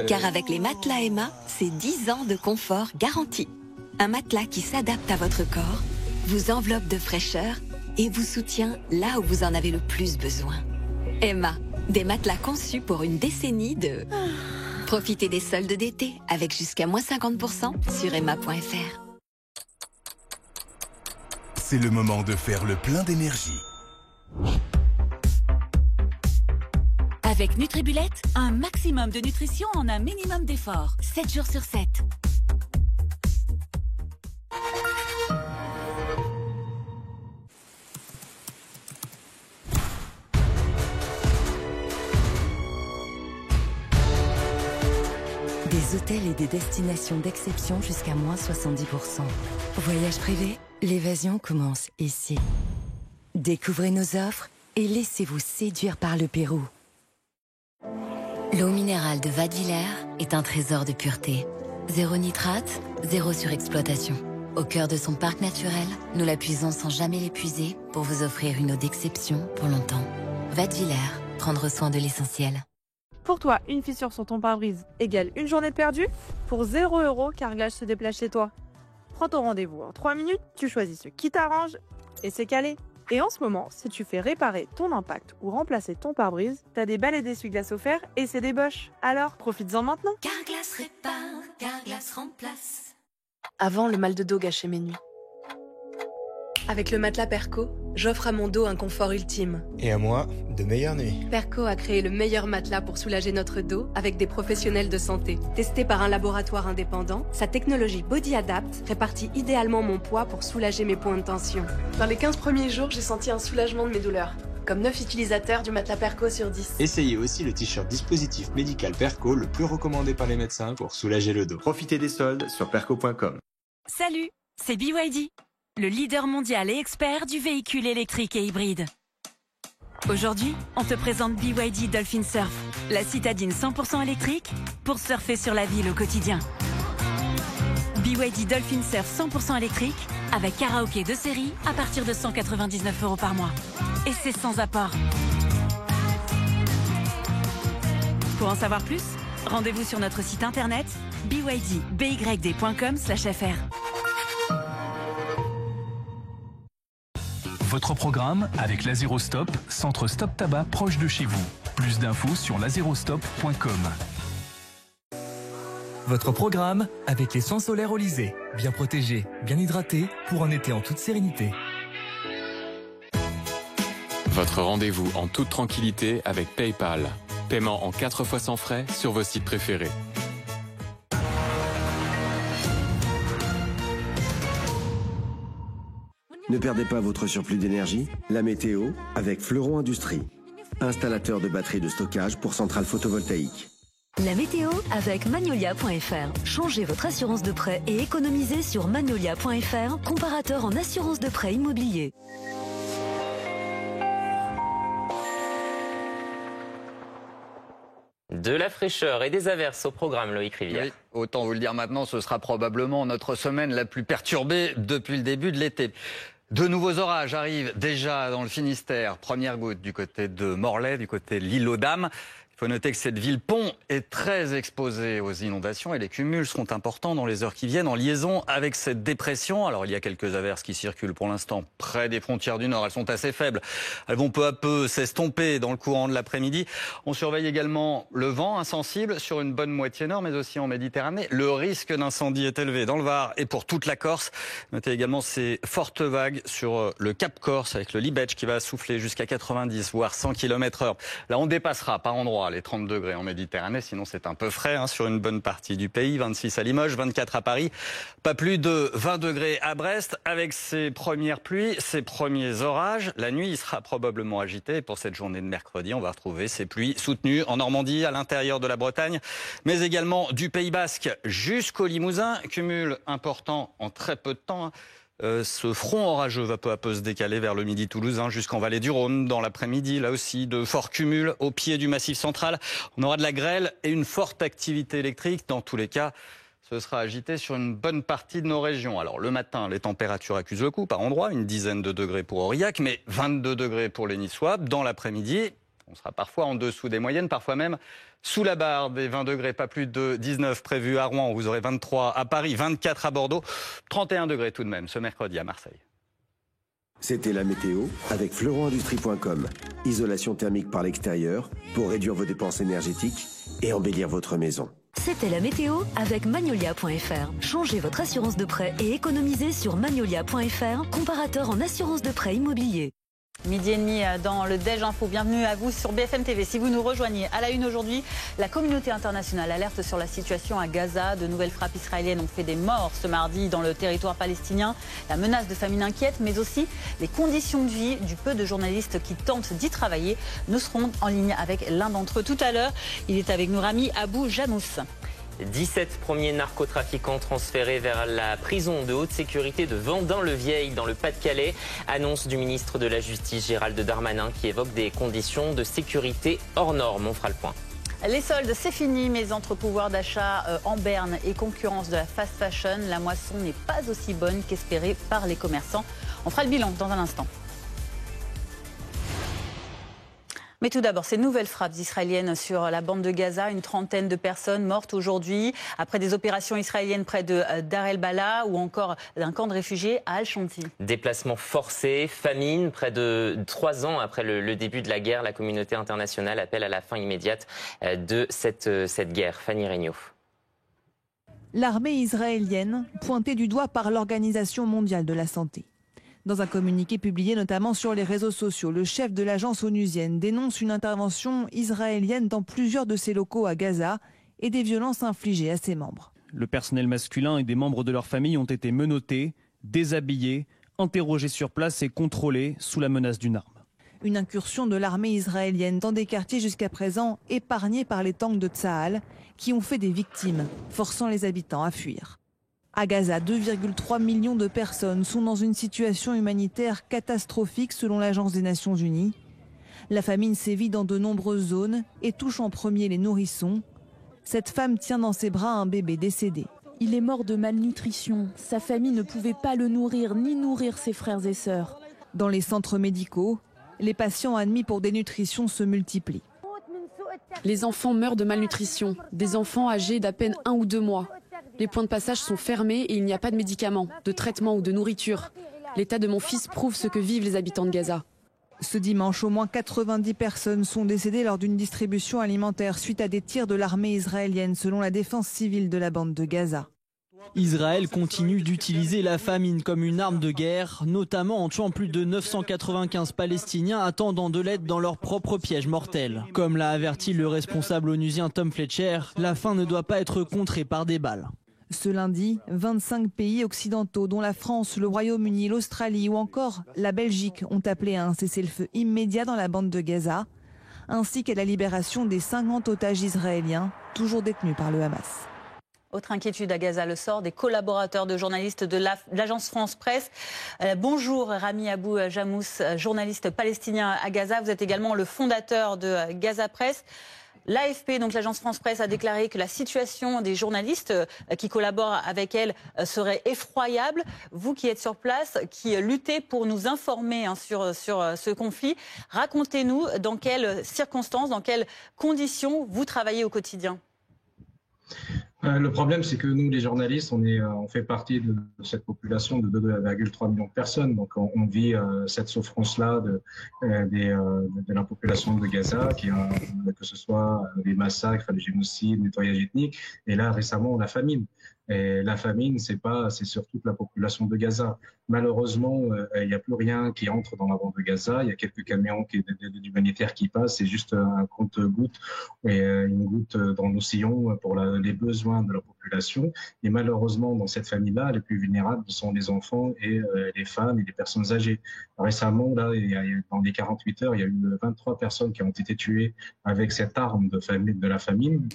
Speaker 19: Car avec les matelas Emma, c'est 10 ans de confort garanti. Un matelas qui s'adapte à votre corps, vous enveloppe de fraîcheur et vous soutient là où vous en avez le plus besoin. Emma, des matelas conçus pour une décennie de... Profitez des soldes d'été avec jusqu'à moins 50% sur emma.fr.
Speaker 20: C'est le moment de faire le plein d'énergie.
Speaker 21: Avec Nutribullet, un maximum de nutrition en un minimum d'effort. 7 jours sur 7.
Speaker 19: Des hôtels et des destinations d'exception jusqu'à moins 70%. Voyage privé, l'évasion commence ici. Découvrez nos offres et laissez-vous séduire par le Pérou. L'eau minérale de Vadevillers est un trésor de pureté. Zéro nitrate, zéro surexploitation. Au cœur de son parc naturel, nous la puisons sans jamais l'épuiser pour vous offrir une eau d'exception pour longtemps. Vadevillers, prendre soin de l'essentiel.
Speaker 22: Pour toi, une fissure sur ton pare-brise égale une journée de perdue. Pour 0 €, Carglass se déplace chez toi. Prends ton rendez-vous en 3 minutes, tu choisis ce qui t'arrange et c'est calé. Et en ce moment, si tu fais réparer ton impact ou remplacer ton pare-brise, t'as des balais d'essuie-glace offerts et c'est des Bosch. Alors, profites-en maintenant.
Speaker 21: Carglass répare, Carglass remplace.
Speaker 3: Avant, le mal de dos gâchait mes nuits. Avec le matelas Perco, j'offre à mon dos un confort ultime.
Speaker 5: Et à moi, de meilleures nuits.
Speaker 3: Perco a créé le meilleur matelas pour soulager notre dos avec des professionnels de santé. Testé par un laboratoire indépendant, sa technologie Body Adapt répartit idéalement mon poids pour soulager mes points de tension. Dans les 15 premiers jours, j'ai senti un soulagement de mes douleurs. Comme 9 utilisateurs du matelas Perco sur 10.
Speaker 5: Essayez aussi le t-shirt dispositif médical Perco, le plus recommandé par les médecins pour soulager le dos. Profitez des soldes sur perco.com.
Speaker 21: Salut, c'est BYD, le leader mondial et expert du véhicule électrique et hybride. Aujourd'hui, on te présente BYD Dolphin Surf, la citadine 100% électrique pour surfer sur la ville au quotidien. BYD Dolphin Surf 100% électrique avec karaoké de série à partir de 199 € par mois. Et c'est sans apport. Pour en savoir plus, rendez-vous sur notre site internet byd.com/fr.
Speaker 20: Votre programme avec l'Azérostop, centre stop tabac proche de chez vous. Plus d'infos sur lazérostop.com.
Speaker 23: Votre programme avec les soins solaires Olysée. Bien protégé, bien hydraté pour un été en toute sérénité.
Speaker 24: Votre rendez-vous en toute tranquillité avec PayPal. Paiement en 4 fois sans frais sur vos sites préférés.
Speaker 25: Ne perdez pas votre surplus d'énergie. La météo avec Fleuron Industrie. Installateur de batteries de stockage pour centrales photovoltaïques.
Speaker 26: La météo avec Magnolia.fr. Changez votre assurance de prêt et économisez sur Magnolia.fr, comparateur en assurance de prêt immobilier.
Speaker 2: De la fraîcheur et des averses au programme, Loïc Rivière.
Speaker 27: Oui, autant vous le dire maintenant, ce sera probablement notre semaine la plus perturbée depuis le début de l'été. De nouveaux orages arrivent déjà dans le Finistère. Première goutte du côté de Morlaix, du côté de l'île aux Dames. Il faut noter que cette ville-pont est très exposée aux inondations et les cumuls seront importants dans les heures qui viennent en liaison avec cette dépression. Alors il y a quelques averses qui circulent pour l'instant près des frontières du Nord. Elles sont assez faibles. Elles vont peu à peu s'estomper dans le courant de l'après-midi. On surveille également le vent insensible sur une bonne moitié nord, mais aussi en Méditerranée. Le risque d'incendie est élevé dans le Var et pour toute la Corse. Notez également ces fortes vagues sur le Cap Corse avec le Libetch qui va souffler jusqu'à 90 voire 100 km/h. Là on dépassera par endroits les 30 degrés en Méditerranée, sinon c'est un peu frais sur une bonne partie du pays. 26 à Limoges, 24 à Paris, pas plus de 20 degrés à Brest. Avec ces premières pluies, ces premiers orages, la nuit il sera probablement agité. Et pour cette journée de mercredi, on va retrouver ces pluies soutenues en Normandie, à l'intérieur de la Bretagne, mais également du Pays Basque jusqu'au Limousin. Cumul important en très peu de temps. Ce front orageux va peu à peu se décaler vers le midi toulousain jusqu'en vallée du Rhône. Dans l'après-midi, là aussi, de forts cumuls au pied du Massif central. On aura de la grêle et une forte activité électrique. Dans tous les cas, ce sera agité sur une bonne partie de nos régions. Alors le matin, les températures accusent le coup par endroits. Une dizaine de degrés pour Aurillac, mais 22 degrés pour les Niçois. Dans l'après-midi, on sera parfois en dessous des moyennes, parfois même sous la barre des 20 degrés, pas plus de 19 prévus à Rouen, vous aurez 23 à Paris, 24 à Bordeaux, 31 degrés tout de même ce mercredi à Marseille.
Speaker 25: C'était la météo avec fleuronindustrie.com. Isolation thermique par l'extérieur pour réduire vos dépenses énergétiques et embellir votre maison.
Speaker 26: C'était la météo avec Magnolia.fr. Changez votre assurance de prêt et économisez sur Magnolia.fr, comparateur en assurance de prêt immobilier.
Speaker 1: Midi et demi dans le Déj Info. Bienvenue à vous sur BFM TV. Si vous nous rejoignez à la une aujourd'hui, la communauté internationale alerte sur la situation à Gaza. De nouvelles frappes israéliennes ont fait des morts ce mardi dans le territoire palestinien. La menace de famine inquiète, mais aussi les conditions de vie du peu de journalistes qui tentent d'y travailler. Nous serons en ligne avec l'un d'entre eux tout à l'heure. Il est avec nous, Rami Abou Janous.
Speaker 2: 17 premiers narcotrafiquants transférés vers la prison de haute sécurité de Vendin-le-Vieil dans le Pas-de-Calais. Annonce du ministre de la Justice Gérald Darmanin qui évoque des conditions de sécurité hors normes. On fera le point.
Speaker 1: Les soldes, c'est fini, mais entre pouvoir d'achat en berne et concurrence de la fast fashion, la moisson n'est pas aussi bonne qu'espérée par les commerçants. On fera le bilan dans un instant. Mais tout d'abord, ces nouvelles frappes israéliennes sur la bande de Gaza, une trentaine de personnes mortes aujourd'hui après des opérations israéliennes près de Dar el-Bala ou encore d'un camp de réfugiés à Al-Shanti.
Speaker 2: Déplacements forcés, famine, près de 3 ans après le début de la guerre, la communauté internationale appelle à la fin immédiate de cette guerre. Fanny Regnault.
Speaker 4: L'armée israélienne, pointée du doigt par l'Organisation mondiale de la santé. Dans un communiqué publié notamment sur les réseaux sociaux, le chef de l'agence onusienne dénonce une intervention israélienne dans plusieurs de ses locaux à Gaza et des violences infligées à ses membres.
Speaker 6: Le personnel masculin et des membres de leur famille ont été menottés, déshabillés, interrogés sur place et contrôlés sous la menace d'une arme.
Speaker 4: Une incursion de l'armée israélienne dans des quartiers jusqu'à présent épargnés par les tanks de Tsahal qui ont fait des victimes, forçant les habitants à fuir. À Gaza, 2,3 millions de personnes sont dans une situation humanitaire catastrophique selon l'Agence des Nations Unies. La famine sévit dans de nombreuses zones et touche en premier les nourrissons. Cette femme tient dans ses bras un bébé décédé.
Speaker 7: Il est mort de malnutrition. Sa famille ne pouvait pas le nourrir ni nourrir ses frères et sœurs.
Speaker 4: Dans les centres médicaux, les patients admis pour dénutrition se multiplient.
Speaker 7: Les enfants meurent de malnutrition, des enfants âgés d'à peine 1 ou 2 mois. Les points de passage sont fermés et il n'y a pas de médicaments, de traitements ou de nourriture. L'état de mon fils prouve ce que vivent les habitants de Gaza.
Speaker 4: Ce dimanche, au moins 90 personnes sont décédées lors d'une distribution alimentaire suite à des tirs de l'armée israélienne, selon la défense civile de la bande de Gaza.
Speaker 8: Israël continue d'utiliser la famine comme une arme de guerre, notamment en tuant plus de 995 Palestiniens attendant de l'aide dans leur propre piège mortel. Comme l'a averti le responsable onusien Tom Fletcher, la faim ne doit pas être contrée par des balles.
Speaker 4: Ce lundi, 25 pays occidentaux, dont la France, le Royaume-Uni, l'Australie ou encore la Belgique, ont appelé à un cessez-le-feu immédiat dans la bande de Gaza, ainsi qu'à la libération des 50 otages israéliens, toujours détenus par le Hamas.
Speaker 1: Autre inquiétude à Gaza, le sort des collaborateurs de journalistes de l'agence France Presse. Bonjour Rami Abou Jamous, journaliste palestinien à Gaza. Vous êtes également le fondateur de Gaza Presse. L'AFP, donc l'agence France Presse, a déclaré que la situation des journalistes qui collaborent avec elle serait effroyable. Vous qui êtes sur place, qui luttez pour nous informer sur ce conflit, racontez-nous dans quelles circonstances, dans quelles conditions vous travaillez au quotidien.
Speaker 9: Le problème, c'est que nous, les journalistes, on fait partie de cette population de 2,3 millions de personnes. Donc, on vit cette souffrance-là de la population de Gaza, que ce soit des massacres, des génocides, des nettoyages ethniques. Et là, récemment, la famine. Et la famine, c'est sur toute la population de Gaza. Malheureusement, il n'y a plus rien qui entre dans la bande de Gaza. Il y a quelques camions d'humanitaires qui passent. C'est juste un compte-goutte et une goutte dans l'océan pour les besoins de la population. Et malheureusement, dans cette famille-là, les plus vulnérables sont les enfants et les femmes et les personnes âgées. Récemment, là, dans les 48 heures, il y a eu 23 personnes qui ont été tuées avec cette arme de la famine.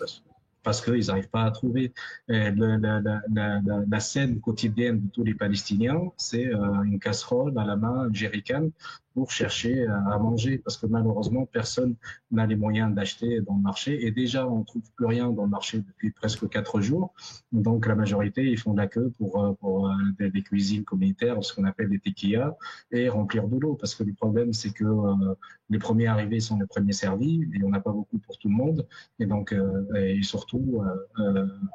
Speaker 9: Parce qu'ils n'arrivent pas à trouver. La scène quotidienne de tous les Palestiniens, c'est une casserole à la main, une jerrycan, pour chercher à manger. Parce que malheureusement, personne n'a les moyens d'acheter dans le marché. Et déjà, on ne trouve plus rien dans le marché depuis presque 4 jours. Donc, la majorité, ils font de la queue pour des cuisines communautaires, ce qu'on appelle des tequillas, et remplir de l'eau. Parce que le problème, c'est que les premiers arrivés sont les premiers servis. Et on n'a pas beaucoup pour tout le monde. Et donc, et surtout,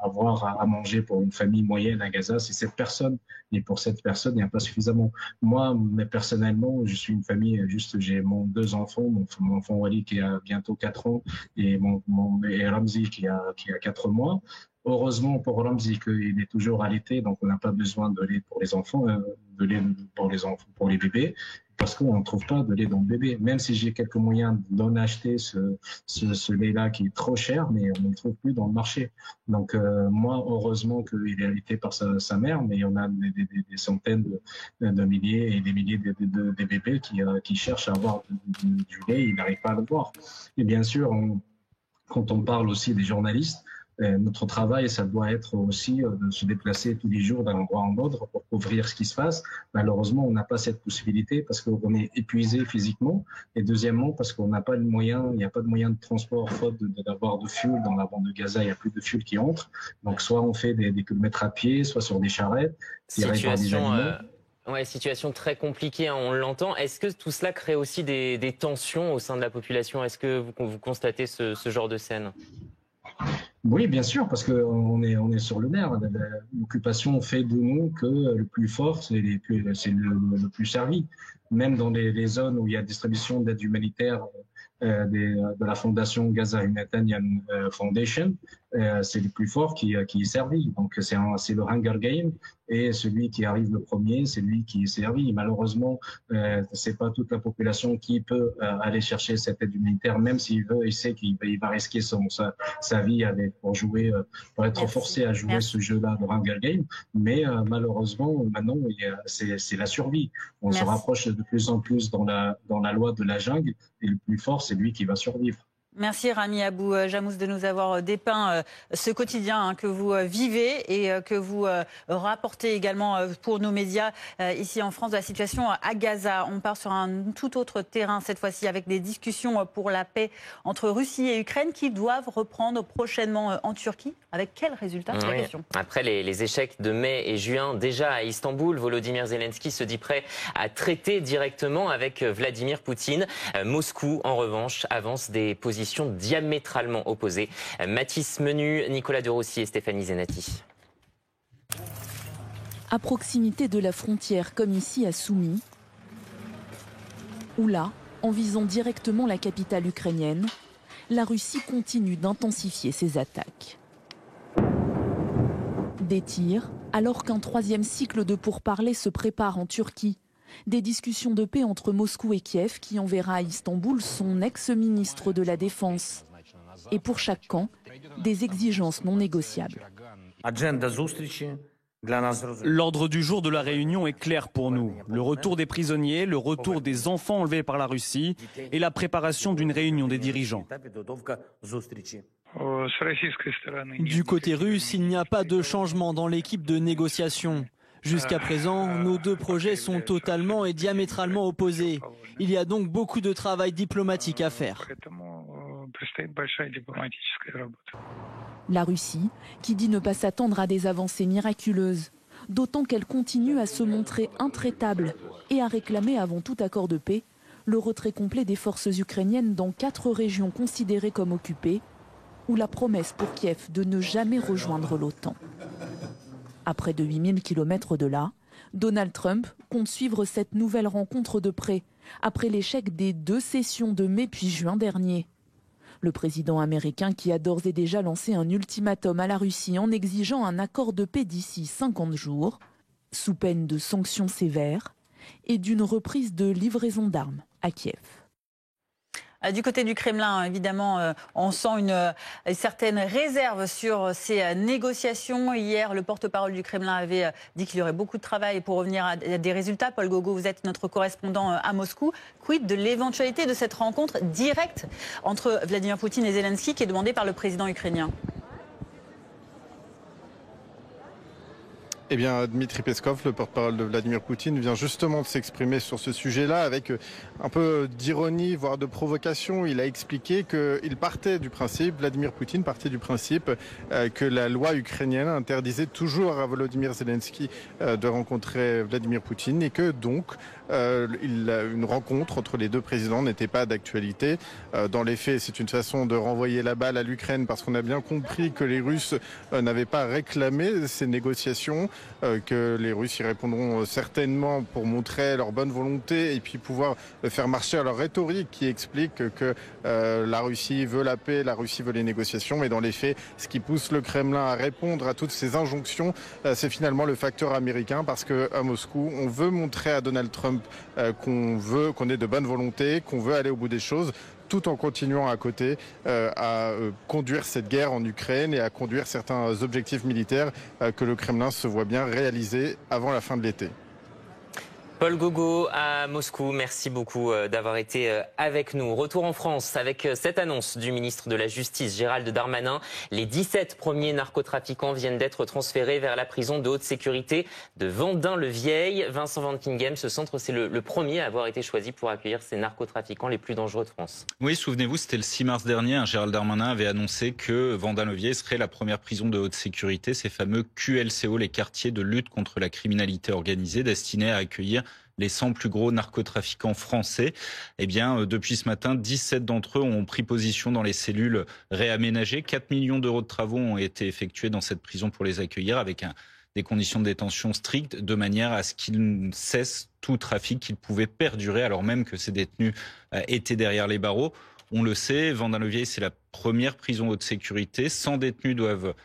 Speaker 9: avoir à manger pour une famille moyenne à Gaza, c'est 7 personnes. Et pour cette personne, il n'y a pas suffisamment. Moi, mais personnellement, je suis une famille, j'ai 2 enfants, mon enfant Wally qui a bientôt 4 ans et Ramzi qui a 4 mois. Heureusement pour Ramzi qu'il est toujours allaité, donc on n'a pas besoin de lait pour les enfants, pour les bébés, parce qu'on ne trouve pas de lait dans le bébé. Même si j'ai quelques moyens d'en acheter ce lait-là qui est trop cher, mais on ne le trouve plus dans le marché. Donc moi, heureusement qu'il est allaité par sa mère, mais on a des centaines de milliers et des milliers de bébés qui cherchent à avoir du lait, ils n'arrivent pas à le voir. Et bien sûr, quand on parle aussi des journalistes, notre travail, ça doit être aussi de se déplacer tous les jours d'un endroit en autre pour couvrir ce qui se passe. Malheureusement, on n'a pas cette possibilité parce qu'on est épuisé physiquement. Et deuxièmement, parce qu'on n'a pas de moyen, il n'y a pas de moyen de transport faute d'avoir de fuel dans la bande de Gaza. Il n'y a plus de fuel qui entre. Donc, soit on fait des kilomètres à pied, soit sur des charrettes.
Speaker 2: Situation Ouais, situation très compliquée, hein, on l'entend. Est-ce que tout cela crée aussi des tensions au sein de la population? Est-ce que vous constatez ce genre de scène?
Speaker 9: Oui, bien sûr, parce qu'on est sur le nerf. L'occupation fait de nous que le plus fort, c'est le plus servi. Même dans les zones où il y a distribution d'aide humanitaire de la fondation Gaza Humanitarian Foundation, c'est le plus fort qui est servi. Donc c'est le Hunger Game, et celui qui arrive le premier, c'est lui qui est servi. Malheureusement, c'est pas toute la population qui peut aller chercher cette aide humanitaire, même s'il veut, il sait qu'il va risquer sa vie pour être forcé à jouer ce jeu-là de Hunger Game. Mais malheureusement, maintenant, c'est la survie. On se rapproche de plus en plus dans la loi de la jungle, et le plus fort, c'est lui qui va survivre.
Speaker 1: Merci Rami Abou Jamous de nous avoir dépeint ce quotidien que vous vivez et que vous rapportez également pour nos médias ici en France de la situation à Gaza. On part sur un tout autre terrain cette fois-ci avec des discussions pour la paix entre Russie et Ukraine qui doivent reprendre prochainement en Turquie. Avec quel résultat? C'est la question.
Speaker 2: Après les échecs de mai et juin déjà à Istanbul, Volodymyr Zelensky se dit prêt à traiter directement avec Vladimir Poutine. Moscou, en revanche, avance des positions diamétralement opposées. Mathis Menu, Nicolas de Rossi et Stéphanie Zenati.
Speaker 10: À proximité de la frontière, comme ici à Soumy, ou là, en visant directement la capitale ukrainienne, la Russie continue d'intensifier ses attaques. Des tirs, alors qu'un troisième cycle de pourparlers se prépare en Turquie. Des discussions de paix entre Moscou et Kiev qui enverra à Istanbul son ex-ministre de la Défense. Et pour chaque camp, des exigences non négociables.
Speaker 6: L'ordre du jour de la réunion est clair pour nous. Le retour des prisonniers, le retour des enfants enlevés par la Russie et la préparation d'une réunion des dirigeants.
Speaker 8: Du côté russe, il n'y a pas de changement dans l'équipe de négociation. Jusqu'à présent, nos deux projets sont totalement et diamétralement opposés. Il y a donc beaucoup de travail diplomatique à faire.
Speaker 10: La Russie, qui dit ne pas s'attendre à des avancées miraculeuses, d'autant qu'elle continue à se montrer intraitable et à réclamer avant tout accord de paix le retrait complet des forces ukrainiennes dans 4 régions considérées comme occupées, ou la promesse pour Kiev de ne jamais rejoindre l'OTAN. À près de 8000 km de là, Donald Trump compte suivre cette nouvelle rencontre de près, après l'échec des 2 sessions de mai puis juin dernier. Le président américain qui a d'ores et déjà lancé un ultimatum à la Russie en exigeant un accord de paix d'ici 50 jours, sous peine de sanctions sévères et d'une reprise de livraison d'armes à Kiev.
Speaker 1: Du côté du Kremlin, évidemment, on sent une certaine réserve sur ces négociations. Hier, le porte-parole du Kremlin avait dit qu'il y aurait beaucoup de travail pour revenir à des résultats. Paul Gogo, vous êtes notre correspondant à Moscou. Quid de l'éventualité de cette rencontre directe entre Vladimir Poutine et Zelensky qui est demandée par le président ukrainien ?
Speaker 11: Eh bien, Dmitri Peskov, le porte-parole de Vladimir Poutine, vient justement de s'exprimer sur ce sujet-là avec un peu d'ironie, voire de provocation. Il a expliqué qu'il partait du principe, Vladimir Poutine partait du principe que la loi ukrainienne interdisait toujours à Volodymyr Zelensky de rencontrer Vladimir Poutine et que donc une rencontre entre les deux présidents n'était pas d'actualité. Dans les faits, c'est une façon de renvoyer la balle à l'Ukraine parce qu'on a bien compris que les Russes n'avaient pas réclamé ces négociations, que les Russes y répondront certainement pour montrer leur bonne volonté et puis pouvoir faire marcher à leur rhétorique qui explique que la Russie veut la paix, la Russie veut les négociations. Mais dans les faits, ce qui pousse le Kremlin à répondre à toutes ces injonctions, c'est finalement le facteur américain parce qu'à Moscou, on veut montrer à Donald Trump qu'on est de bonne volonté, qu'on veut aller au bout des choses, tout en continuant à côté à conduire cette guerre en Ukraine et à conduire certains objectifs militaires que le Kremlin se voit bien réaliser avant la fin de l'été.
Speaker 2: Paul Gogo à Moscou, merci beaucoup d'avoir été avec nous. Retour en France avec cette annonce du ministre de la Justice, Gérald Darmanin. Les 17 premiers narcotrafiquants viennent d'être transférés vers la prison de haute sécurité de Vendin-le-Vieil. Vincent Van Kinghem, ce centre, c'est le premier à avoir été choisi pour accueillir ces narcotrafiquants les plus dangereux de France.
Speaker 12: Oui, souvenez-vous, c'était le 6 mars dernier. Gérald Darmanin avait annoncé que Vendin-le-Vieil serait la première prison de haute sécurité, ces fameux QLCO, les quartiers de lutte contre la criminalité organisée, destinés à accueillir les 100 plus gros narcotrafiquants français. Eh bien, depuis ce matin, 17 d'entre eux ont pris position dans les cellules réaménagées. 4 millions d'euros de travaux ont été effectués dans cette prison pour les accueillir avec des conditions de détention strictes, de manière à ce qu'ils cessent tout trafic qu'ils pouvaient perdurer, alors même que ces détenus étaient derrière les barreaux. On le sait, Vendin-le-Vieil, c'est la première prison haute sécurité. 100 détenus doivent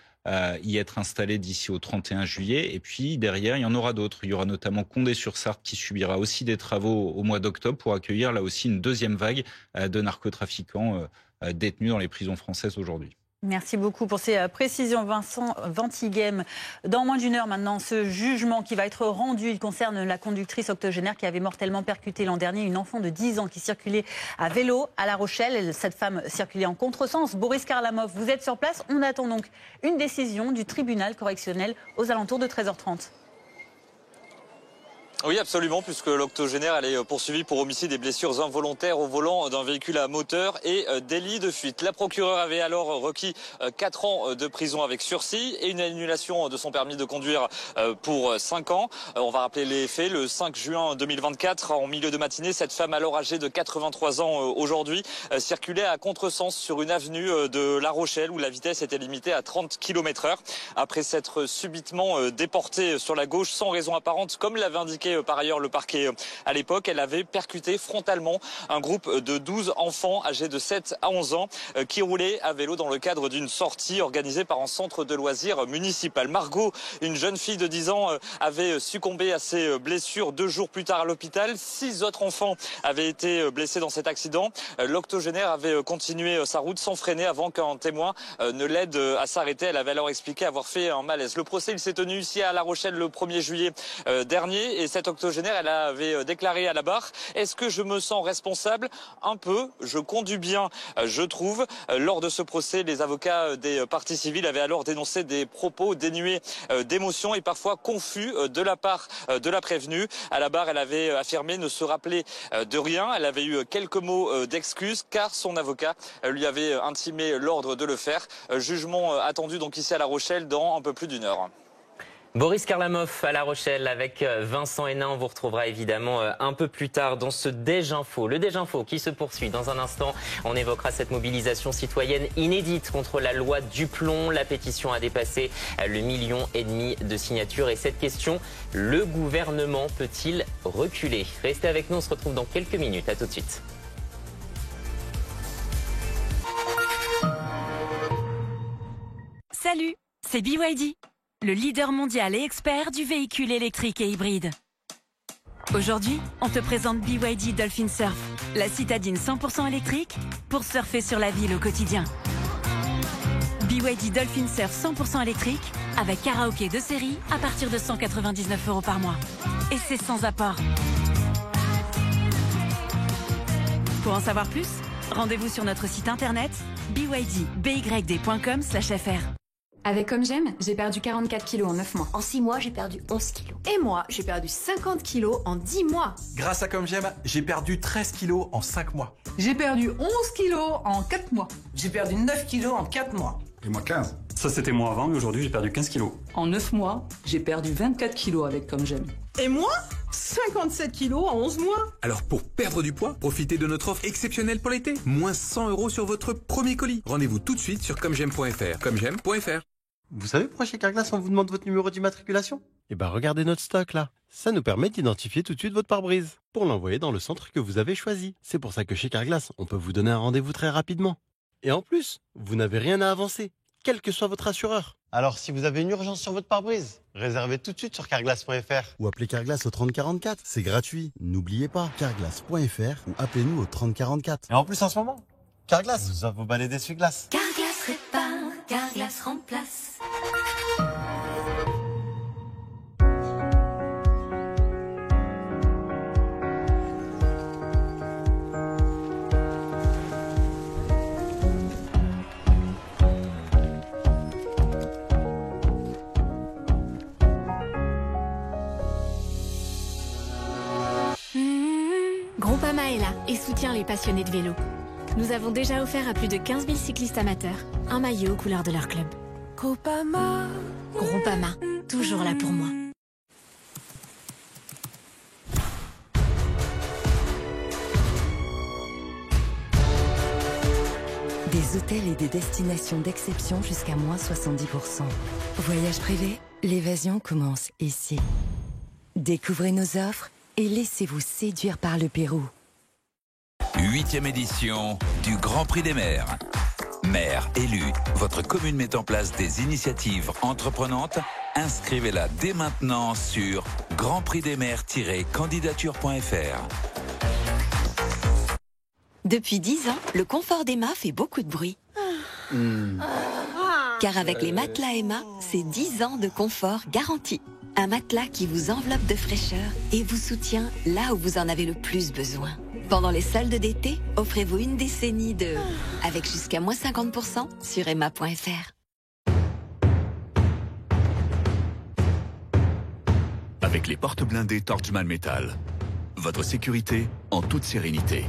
Speaker 12: y être installés d'ici au 31 juillet. Et puis derrière, il y en aura d'autres. Il y aura notamment Condé-sur-Sarthe qui subira aussi des travaux au mois d'octobre pour accueillir là aussi une deuxième vague de narcotrafiquants détenus dans les prisons françaises aujourd'hui.
Speaker 1: Merci beaucoup pour ces précisions, Vincent Van Kinghem. Dans moins d'une heure maintenant, ce jugement qui va être rendu, il concerne la conductrice octogénaire qui avait mortellement percuté l'an dernier une enfant de 10 ans qui circulait à vélo à La Rochelle. Cette femme circulait en contresens. Boris Karlamov, vous êtes sur place. On attend donc une décision du tribunal correctionnel aux alentours de 13h30.
Speaker 13: Oui, absolument, puisque l'octogénaire elle est poursuivie pour homicide et blessures involontaires au volant d'un véhicule à moteur et délit de fuite. La procureure avait alors requis 4 ans de prison avec sursis et une annulation de son permis de conduire pour 5 ans. On va rappeler les faits. Le 5 juin 2024, en milieu de matinée, cette femme alors âgée de 83 ans aujourd'hui circulait à contresens sur une avenue de La Rochelle où la vitesse était limitée à 30 km/h. Après s'être subitement déportée sur la gauche sans raison apparente, comme l'avait indiqué par ailleurs le parquet à l'époque, elle avait percuté frontalement un groupe de 12 enfants âgés de 7 à 11 ans qui roulaient à vélo dans le cadre d'une sortie organisée par un centre de loisirs municipal. Margot, une jeune fille de 10 ans, avait succombé à ses blessures 2 jours plus tard à l'hôpital. 6 autres enfants avaient été blessés dans cet accident. L'octogénaire avait continué sa route sans freiner avant qu'un témoin ne l'aide à s'arrêter. Elle avait alors expliqué avoir fait un malaise. Le procès il s'est tenu ici à La Rochelle le 1er juillet dernier et cette octogénaire, elle avait déclaré à la barre « Est-ce que je me sens responsable ? Un peu, je conduis bien, je trouve ». Lors de ce procès, les avocats des parties civiles avaient alors dénoncé des propos dénués d'émotion et parfois confus de la part de la prévenue. À la barre, elle avait affirmé ne se rappeler de rien. Elle avait eu quelques mots d'excuses car son avocat lui avait intimé l'ordre de le faire. Jugement attendu donc ici à La Rochelle dans un peu plus d'1 heure.
Speaker 2: Boris Karlamov à La Rochelle avec Vincent Hénin. On vous retrouvera évidemment un peu plus tard dans ce Déj Info. Le Déj Info qui se poursuit. Dans un instant, on évoquera cette mobilisation citoyenne inédite contre la loi Duplon. La pétition a dépassé le 1,5 million de signatures. Et cette question, le gouvernement peut-il reculer? Restez avec nous, on se retrouve dans quelques minutes. À tout de suite.
Speaker 21: Salut, c'est BYD. Le leader mondial et expert du véhicule électrique et hybride. Aujourd'hui, on te présente BYD Dolphin Surf, la citadine 100% électrique pour surfer sur la ville au quotidien. BYD Dolphin Surf 100% électrique avec karaoké de série à partir de 199 € par mois. Et c'est sans apport. Pour en savoir plus, rendez-vous sur notre site internet byd.com/fr.
Speaker 14: Avec Comme J'aime, j'ai perdu 44 kilos en 9 mois. En 6 mois, j'ai perdu 11 kilos. Et moi, j'ai perdu 50 kilos en 10 mois.
Speaker 15: Grâce à Comme J'aime, j'ai perdu 13 kilos en 5 mois.
Speaker 16: J'ai perdu 11 kilos en 4 mois.
Speaker 17: J'ai perdu 9 kilos en 4 mois.
Speaker 18: Et moi 15. Ça c'était moi avant, mais aujourd'hui j'ai perdu 15 kilos.
Speaker 16: En 9 mois, j'ai perdu 24 kilos avec Comme J'aime.
Speaker 17: Et moi 57 kilos en 11 mois.
Speaker 28: Alors pour perdre du poids, profitez de notre offre exceptionnelle pour l'été. Moins 100 € sur votre premier colis. Rendez-vous tout de suite sur commej'aime.fr. Commej'aime.fr.
Speaker 29: Vous savez pourquoi chez Carglass on vous demande votre numéro d'immatriculation? Eh ben regardez notre stock là. Ça nous permet d'identifier tout de suite votre pare-brise pour l'envoyer dans le centre que vous avez choisi. C'est pour ça que chez Carglass, on peut vous donner un rendez-vous très rapidement. Et en plus, vous n'avez rien à avancer, quel que soit votre assureur. Alors si vous avez une urgence sur votre pare-brise, réservez tout de suite sur carglass.fr. Ou appelez Carglass au 3044, c'est gratuit. N'oubliez pas, carglass.fr ou appelez-nous au 3044. Et en plus en ce moment, Carglass vous offre vos balais d'essuie-glace.
Speaker 26: Carglass répare, Carglass remplace.
Speaker 3: Groupama est là et soutient les passionnés de vélo. Nous avons déjà offert à plus de 15 000 cyclistes amateurs un maillot aux couleurs de leur club. Groupama. Groupama, toujours là pour moi.
Speaker 5: Des hôtels et des destinations d'exception jusqu'à moins 70%. Voyage privé, l'évasion commence ici. Découvrez nos offres et laissez-vous séduire par le Pérou.
Speaker 19: 8e édition du Grand Prix des maires. Maire élu, votre commune met en place des initiatives entreprenantes. Inscrivez-la dès maintenant sur grandprixdesmaires-candidature.fr.
Speaker 5: Depuis 10 ans, le confort d'Emma fait beaucoup de bruit. Car avec les matelas Emma, c'est 10 ans de confort garanti. Un matelas qui vous enveloppe de fraîcheur et vous soutient là où vous en avez le plus besoin. Pendant les soldes d'été, offrez-vous une décennie de... avec jusqu'à moins 50% sur emma.fr.
Speaker 20: Avec les portes blindées Torchman Metal. Votre sécurité en toute sérénité.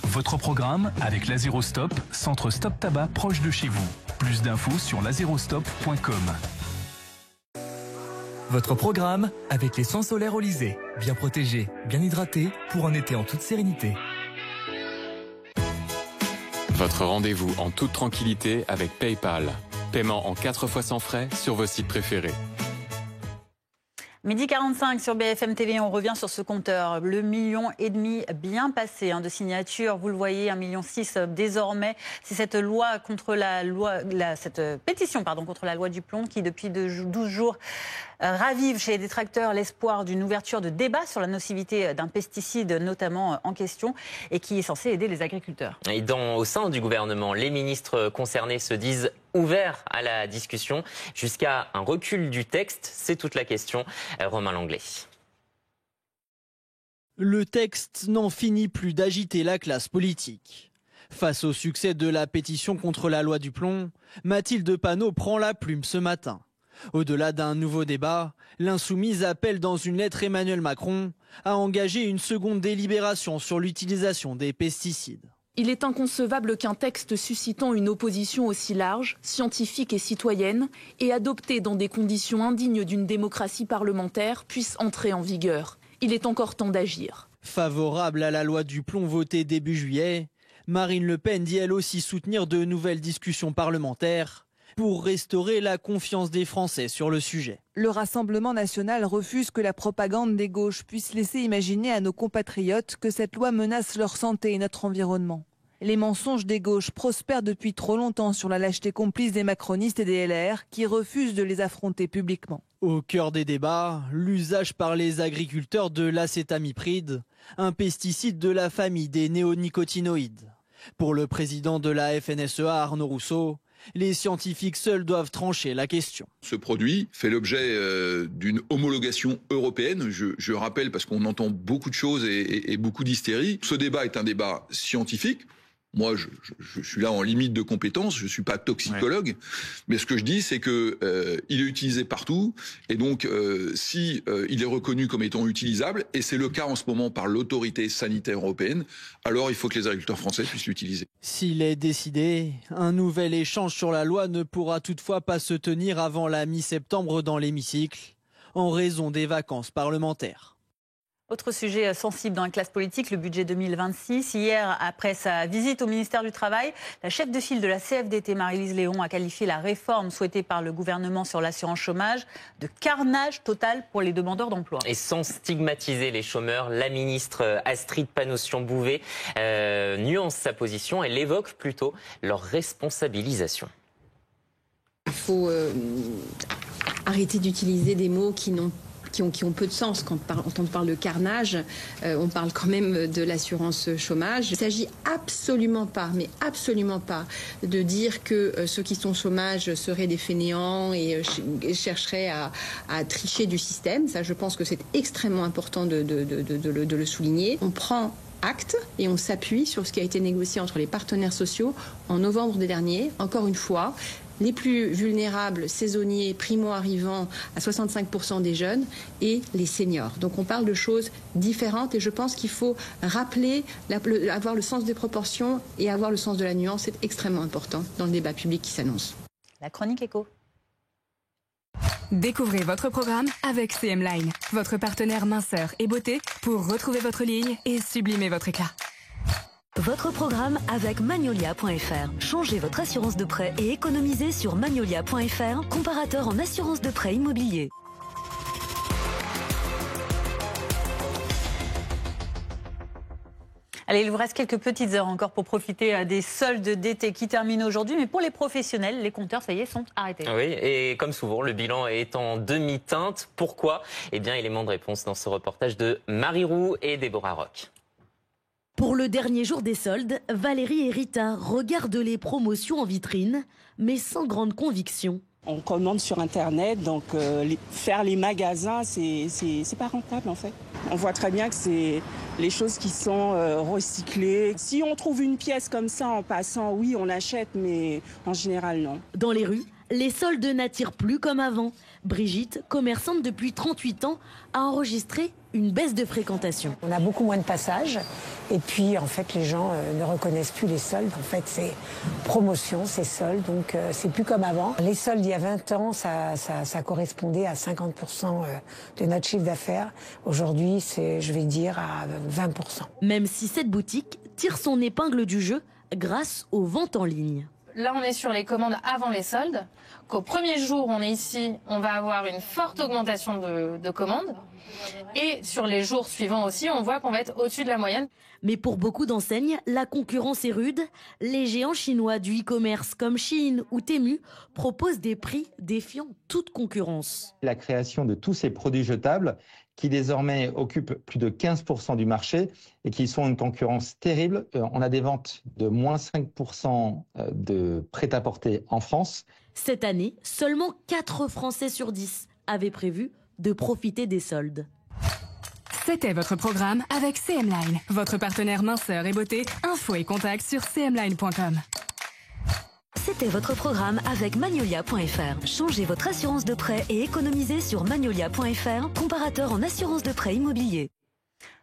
Speaker 22: Votre programme avec l'Azérostop, centre stop tabac proche de chez vous. Plus d'infos sur lazérostop.com.
Speaker 23: Votre programme avec les soins solaires Olysée. Bien protégé, bien hydraté pour un été en toute sérénité.
Speaker 24: Votre rendez-vous en toute tranquillité avec PayPal. Paiement en 4 fois sans frais sur vos sites préférés.
Speaker 1: 12h45 sur BFM TV, on revient sur ce compteur. Le 1,5 million bien passé de signatures, vous le voyez, 1,6 million désormais. C'est cette loi contre cette pétition contre la loi du plomb qui depuis 12 jours ravive chez les détracteurs l'espoir d'une ouverture de débat sur la nocivité d'un pesticide notamment en question et qui est censé aider les agriculteurs.
Speaker 2: Et au sein du gouvernement, les ministres concernés se disent ouverts à la discussion jusqu'à un recul du texte. C'est toute la question. Romain Langlais.
Speaker 8: Le texte n'en finit plus d'agiter la classe politique. Face au succès de la pétition contre la loi du plomb, Mathilde Panot prend la plume ce matin. Au-delà d'un nouveau débat, l'insoumise appelle dans une lettre Emmanuel Macron à engager une seconde délibération sur l'utilisation des pesticides.
Speaker 10: Il est inconcevable qu'un texte suscitant une opposition aussi large, scientifique et citoyenne, et adopté dans des conditions indignes d'une démocratie parlementaire, puisse entrer en vigueur. Il est encore temps d'agir.
Speaker 8: Favorable à la loi du plomb votée début juillet, Marine Le Pen dit elle aussi soutenir de nouvelles discussions parlementaires pour restaurer la confiance des Français sur le sujet.
Speaker 4: Le Rassemblement national refuse que la propagande des gauches puisse laisser imaginer à nos compatriotes que cette loi menace leur santé et notre environnement. Les mensonges des gauches prospèrent depuis trop longtemps sur la lâcheté complice des macronistes et des LR qui refusent de les affronter publiquement.
Speaker 8: Au cœur des débats, l'usage par les agriculteurs de l'acétamipride, un pesticide de la famille des néonicotinoïdes. Pour le président de la FNSEA, Arnaud Rousseau, les scientifiques seuls doivent trancher la question.
Speaker 25: Ce produit fait l'objet d'une homologation européenne. Je rappelle, parce qu'on entend beaucoup de choses et beaucoup d'hystérie. Ce débat est un débat scientifique. Moi, je suis là en limite de compétences, je suis pas toxicologue, mais ce que je dis, c'est que il est utilisé partout, et donc si il est reconnu comme étant utilisable, et c'est le cas en ce moment par l'autorité sanitaire européenne, alors il faut que les agriculteurs français puissent l'utiliser.
Speaker 8: S'il est décidé, un nouvel échange sur la loi ne pourra toutefois pas se tenir avant la mi-septembre dans l'hémicycle, en raison des vacances parlementaires.
Speaker 1: Autre sujet sensible dans la classe politique, le budget 2026. Hier, après sa visite au ministère du Travail, la chef de file de la CFDT, Marie-Lise Léon, a qualifié la réforme souhaitée par le gouvernement sur l'assurance chômage de carnage total pour les demandeurs d'emploi.
Speaker 2: Et sans stigmatiser les chômeurs, la ministre Astrid Panosyan-Bouvet nuance sa position. Elle évoque plutôt leur responsabilisation.
Speaker 27: Il faut arrêter d'utiliser des mots qui ont peu de sens. Quand on parle de carnage, on parle quand même de l'assurance chômage. Il ne s'agit absolument pas, mais absolument pas, de dire que ceux qui sont au chômage seraient des fainéants et chercheraient à tricher du système. Ça, je pense que c'est extrêmement important de le souligner. On prend acte et on s'appuie sur ce qui a été négocié entre les partenaires sociaux en novembre dernier. Encore une fois, les plus vulnérables, saisonniers, primo-arrivants, à 65% des jeunes, et les seniors. Donc on parle de choses différentes et je pense qu'il faut rappeler, avoir le sens des proportions et avoir le sens de la nuance. C'est extrêmement important dans le débat public qui s'annonce.
Speaker 1: La chronique éco.
Speaker 6: Découvrez votre programme avec CM Line, votre partenaire minceur et beauté pour retrouver votre ligne et sublimer votre éclat.
Speaker 26: Votre programme avec Magnolia.fr. Changez votre assurance de prêt et économisez sur Magnolia.fr, comparateur en assurance de prêt immobilier.
Speaker 1: Allez, il vous reste quelques petites heures encore pour profiter des soldes d'été qui terminent aujourd'hui. Mais pour les professionnels, les compteurs, ça y est, sont arrêtés.
Speaker 2: Oui, et comme souvent, le bilan est en demi-teinte. Pourquoi ? Eh bien, élément de réponse dans ce reportage de Marie Roux et Déborah Roch.
Speaker 7: Pour le dernier jour des soldes, Valérie et Rita regardent les promotions en vitrine, mais sans grande conviction.
Speaker 9: On commande sur Internet, donc faire les magasins, c'est pas rentable en fait. On voit très bien que c'est les choses qui sont recyclées. Si on trouve une pièce comme ça en passant, oui, on achète, mais en général, non.
Speaker 7: Dans les rues, les soldes n'attirent plus comme avant. Brigitte, commerçante depuis 38 ans, a enregistré une baisse de fréquentation.
Speaker 11: On a beaucoup moins de passages et puis en fait les gens ne reconnaissent plus les soldes. En fait c'est promotion, c'est soldes, donc c'est plus comme avant. Les soldes il y a 20 ans ça correspondait à 50% de notre chiffre d'affaires. Aujourd'hui c'est, je vais dire, à 20%.
Speaker 7: Même si cette boutique tire son épingle du jeu grâce aux ventes en ligne.
Speaker 12: Là, on est sur les commandes avant les soldes. Qu'au premier jour, on est ici, on va avoir une forte augmentation de commandes. Et sur les jours suivants aussi, on voit qu'on va être au-dessus de la moyenne.
Speaker 7: Mais pour beaucoup d'enseignes, la concurrence est rude. Les géants chinois du e-commerce comme Shein ou Temu proposent des prix défiant toute concurrence.
Speaker 13: La création de tous ces produits jetables qui désormais occupent plus de 15% du marché et qui sont une concurrence terrible. On a des ventes de moins 5% de prêt-à-porter en France.
Speaker 7: Cette année, seulement 4 Français sur 10 avaient prévu de profiter des soldes.
Speaker 6: C'était votre programme avec CM Line, votre partenaire minceur et beauté. Infos et contacts sur cmline.com.
Speaker 26: C'était votre programme avec Magnolia.fr. Changez votre assurance de prêt et économisez sur Magnolia.fr, comparateur en assurance de prêt immobilier.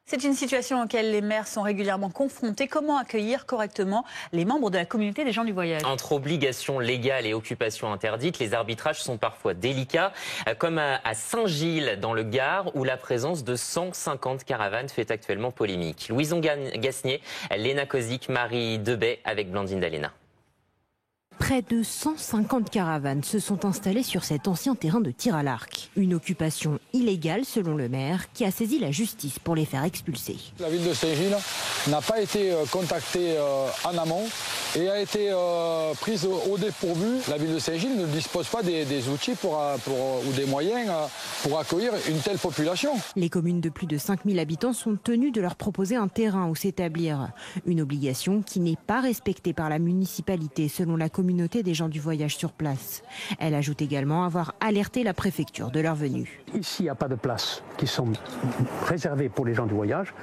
Speaker 1: C'est une situation auquel les maires sont régulièrement confrontés. Comment accueillir correctement les membres de la communauté des gens du voyage ?
Speaker 2: Entre obligations légales et occupations interdites, les arbitrages sont parfois délicats, comme à Saint-Gilles dans le Gard, où la présence de 150 caravanes fait actuellement polémique. Louison Gasnier, Léna Kozik, Marie Debay avec Blandine Dalena.
Speaker 14: Près de 150 caravanes se sont installées sur cet ancien terrain de tir à l'arc. Une occupation illégale selon le maire qui a saisi la justice pour les faire expulser.
Speaker 15: La ville de Saint-Gilles n'a pas été contactée en amont et a été prise au dépourvu. La ville de Saint-Gilles ne dispose pas des outils ou des moyens pour accueillir une telle population.
Speaker 14: Les communes de plus de 5000 habitants sont tenues de leur proposer un terrain où s'établir. Une obligation qui n'est pas respectée par la municipalité selon la communauté des gens du voyage sur place. Elle ajoute également avoir alerté la préfecture de leur venue.
Speaker 21: Ici, il n'y a pas de places qui sont réservées pour les gens du voyage.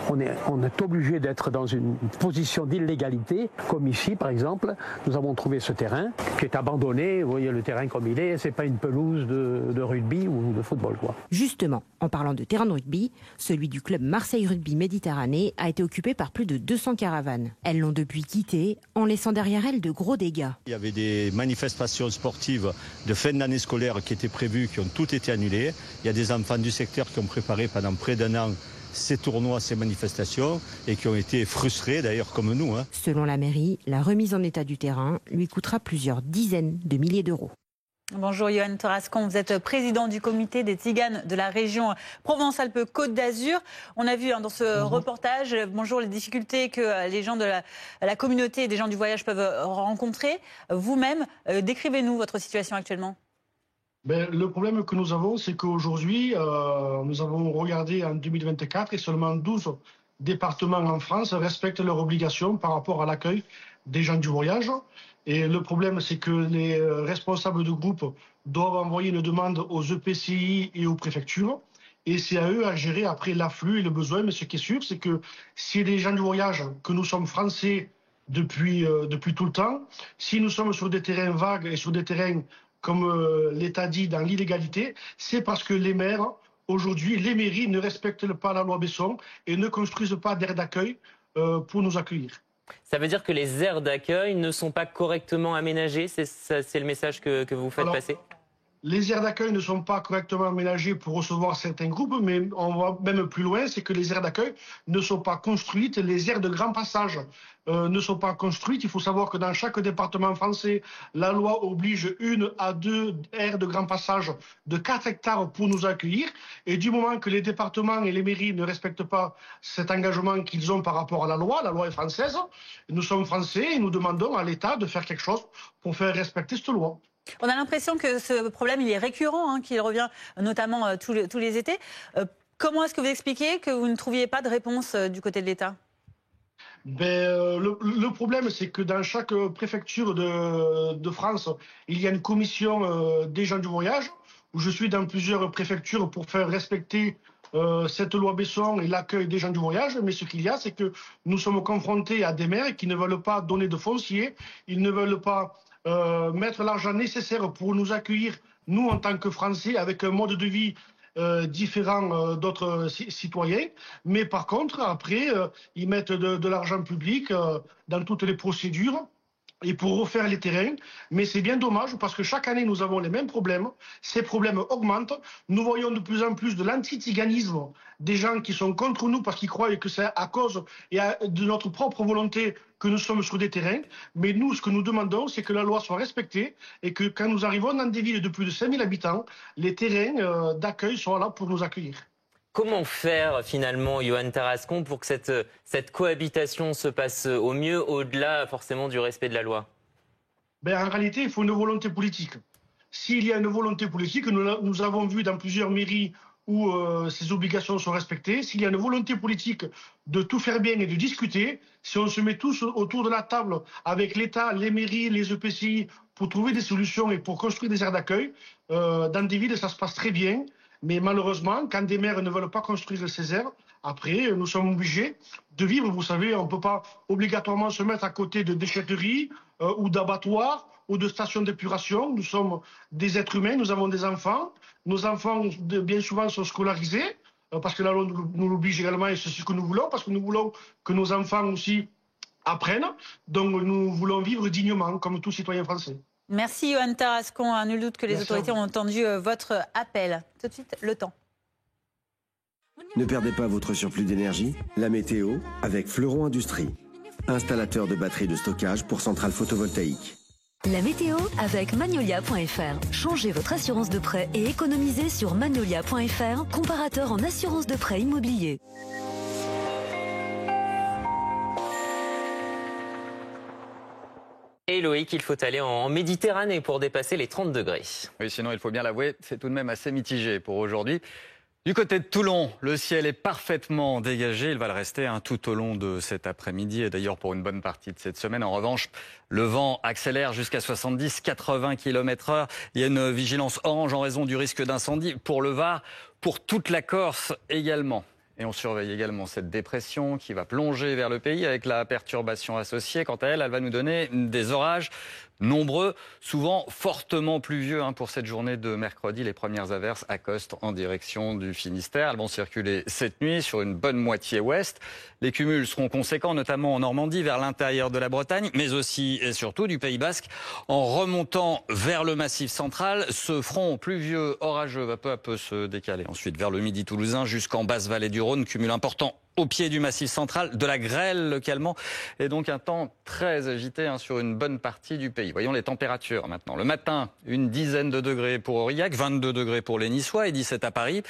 Speaker 21: On est obligé d'être dans une position d'illégalité, comme ici par exemple. Nous avons trouvé ce terrain qui est abandonné. Vous voyez le terrain comme il est, c'est pas une pelouse de rugby ou de football, quoi.
Speaker 14: Justement, en parlant de terrain de rugby, celui du club Marseille Rugby Méditerranée a été occupé par plus de 200 caravanes. Elles l'ont depuis quitté, en laissant derrière elles de gros dégâts.
Speaker 30: Il y avait des manifestations sportives de fin d'année scolaire qui étaient prévues, qui ont toutes été annulées. Il y a des enfants du secteur qui ont préparé pendant près d'1 an ces tournois, ces manifestations, et qui ont été frustrés d'ailleurs comme nous.
Speaker 14: Selon la mairie, la remise en état du terrain lui coûtera plusieurs dizaines de milliers d'euros.
Speaker 1: Bonjour Johan Tarascon, vous êtes président du comité des Tziganes de la région Provence-Alpes-Côte d'Azur. On a vu dans ce reportage, les difficultés que les gens de la communauté des gens du voyage peuvent rencontrer. Vous-même, décrivez-nous votre situation actuellement.
Speaker 31: Le problème que nous avons, c'est qu'aujourd'hui, nous avons regardé en 2024 et seulement 12 départements en France respectent leurs obligations par rapport à l'accueil des gens du voyage. Et le problème, c'est que les responsables de groupe doivent envoyer une demande aux EPCI et aux préfectures. et c'est à eux à gérer après l'afflux et le besoin. Mais ce qui est sûr, c'est que si les gens du voyage, que nous sommes français depuis tout le temps, si nous sommes sur des terrains vagues et sur des terrains, comme l'État dit, dans l'illégalité, c'est parce que les maires, aujourd'hui, les mairies ne respectent pas la loi Besson et ne construisent pas d'aires d'accueil pour nous accueillir.
Speaker 2: Ça veut dire que les aires d'accueil ne sont pas correctement aménagées, c'est le message que vous faites passer?
Speaker 31: Les aires d'accueil ne sont pas correctement aménagées pour recevoir certains groupes, mais on va même plus loin, c'est que les aires d'accueil ne sont pas construites, les aires de grand passage ne sont pas construites. Il faut savoir que dans chaque département français, la loi oblige 1 à 2 aires de grand passage de 4 hectares pour nous accueillir. Et du moment que les départements et les mairies ne respectent pas cet engagement qu'ils ont par rapport à la loi est française, nous sommes français et nous demandons à l'État de faire quelque chose pour faire respecter cette loi.
Speaker 1: On a l'impression que ce problème il est récurrent, qu'il revient notamment tous les étés. Comment est-ce que vous expliquez que vous ne trouviez pas de réponse du côté de l'État?
Speaker 31: Le problème, c'est que dans chaque préfecture de France, il y a une commission des gens du voyage, où je suis dans plusieurs préfectures pour faire respecter cette loi Besson et l'accueil des gens du voyage. Mais ce qu'il y a, c'est que nous sommes confrontés à des maires qui ne veulent pas donner de foncier, ils ne veulent pas mettre l'argent nécessaire pour nous accueillir, nous en tant que Français, avec un mode de vie différent d'autres citoyens. Mais par contre, après, ils mettent de l'argent public dans toutes les procédures et pour refaire les terrains. Mais c'est bien dommage parce que chaque année, nous avons les mêmes problèmes. Ces problèmes augmentent. Nous voyons de plus en plus de l'antiziganisme, des gens qui sont contre nous parce qu'ils croient que c'est à cause de notre propre volonté que nous sommes sur des terrains. Mais nous, ce que nous demandons, c'est que la loi soit respectée et que quand nous arrivons dans des villes de plus de 5000 habitants, les terrains d'accueil soient là pour nous accueillir.
Speaker 2: Comment faire finalement, Johan Tarascon, pour que cette cohabitation se passe au mieux, au-delà forcément du respect de la loi?
Speaker 31: En réalité, il faut une volonté politique. S'il y a une volonté politique, nous avons vu dans plusieurs mairies où ces obligations sont respectées. S'il y a une volonté politique de tout faire bien et de discuter, si on se met tous autour de la table avec l'État, les mairies, les EPCI, pour trouver des solutions et pour construire des aires d'accueil, dans des villes, ça se passe très bien. Mais malheureusement, quand des maires ne veulent pas construire ces aires, après, nous sommes obligés de vivre. Vous savez, on ne peut pas obligatoirement se mettre à côté de déchetteries ou d'abattoirs ou de stations d'épuration. Nous sommes des êtres humains, nous avons des enfants. Nos enfants, bien souvent, sont scolarisés parce que la loi nous l'oblige également et c'est ce que nous voulons, parce que nous voulons que nos enfants aussi apprennent. Donc, nous voulons vivre dignement, comme tout citoyen français.
Speaker 1: Merci Johan Tarascon. Nul doute que les autorités ont entendu votre appel. Tout de suite, le temps.
Speaker 3: Ne perdez pas votre surplus d'énergie. La météo avec Fleuron Industrie, installateur de batteries de stockage pour centrales photovoltaïques.
Speaker 26: La météo avec Magnolia.fr. Changez votre assurance de prêt et économisez sur Magnolia.fr, comparateur en assurance de prêt immobilier.
Speaker 2: Et Loïc, il faut aller en Méditerranée pour dépasser les 30 degrés.
Speaker 5: Oui, sinon, il faut bien l'avouer, c'est tout de même assez mitigé pour aujourd'hui. Du côté de Toulon, le ciel est parfaitement dégagé. Il va le rester tout au long de cet après-midi et d'ailleurs pour une bonne partie de cette semaine. En revanche, le vent accélère jusqu'à 70-80 km/h. Il y a une vigilance orange en raison du risque d'incendie pour le Var, pour toute la Corse également. Et on surveille également cette dépression qui va plonger vers le pays avec la perturbation associée. Quant à elle, elle va nous donner des orages nombreux, souvent fortement pluvieux pour cette journée de mercredi. Les premières averses accostent en direction du Finistère. Elles vont circuler cette nuit sur une bonne moitié ouest. Les cumuls seront conséquents, notamment en Normandie, vers l'intérieur de la Bretagne, mais aussi et surtout du Pays Basque. En remontant vers le Massif central, ce front pluvieux orageux va peu à peu se décaler. Ensuite vers le Midi toulousain jusqu'en basse vallée du Rhône, cumul important au pied du Massif central, de la grêle localement et donc un temps très agité sur une bonne partie du pays. Voyons les températures maintenant. Le matin, une dizaine de degrés pour Aurillac, 22 degrés pour les Niçois et 17 à Paris.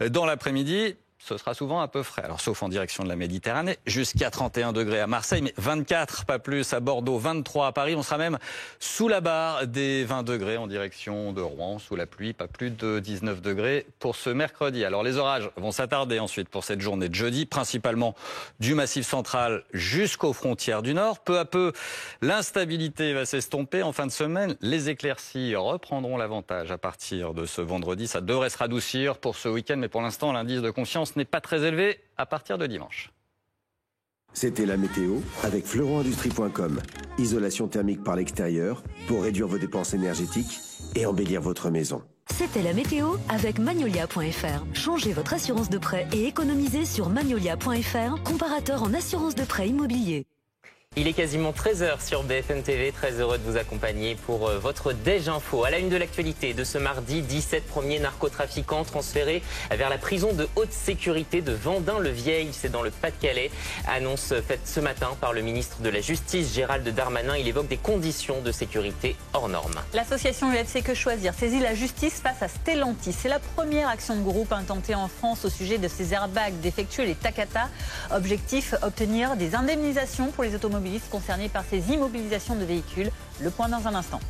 Speaker 5: Dans l'après-midi, ce sera souvent un peu frais. Alors, sauf en direction de la Méditerranée, jusqu'à 31 degrés à Marseille, mais 24, pas plus, à Bordeaux, 23 à Paris. On sera même sous la barre des 20 degrés en direction de Rouen, sous la pluie, pas plus de 19 degrés pour ce mercredi. Alors, les orages vont s'attarder ensuite pour cette journée de jeudi, principalement du Massif central jusqu'aux frontières du Nord. Peu à peu, l'instabilité va s'estomper. En fin de semaine, les éclaircies reprendront l'avantage à partir de ce vendredi. Ça devrait se radoucir pour ce week-end, mais pour l'instant, l'indice de confiance n'est pas très élevé à partir de dimanche.
Speaker 3: C'était la météo avec fleuronindustrie.com. Isolation thermique par l'extérieur pour réduire vos dépenses énergétiques et embellir votre maison.
Speaker 26: C'était la météo avec Magnolia.fr. Changez votre assurance de prêt et économisez sur Magnolia.fr, comparateur en assurance de prêt immobilier.
Speaker 2: Il est quasiment 13h sur BFM TV. Très heureux de vous accompagner pour votre Déj Info. À la une de l'actualité de ce mardi, 17 premiers narcotrafiquants transférés vers la prison de haute sécurité de Vendin-le-Vieil. C'est dans le Pas-de-Calais. Annonce faite ce matin par le ministre de la Justice, Gérald Darmanin. Il évoque des conditions de sécurité hors normes.
Speaker 1: L'association UFC Que Choisir saisit la justice face à Stellantis. C'est la première action de groupe intentée en France au sujet de ces airbags défectueux, les Takata. Objectif, obtenir des indemnisations pour les automobilistes concernés par ces immobilisations de véhicules. Le point dans un instant.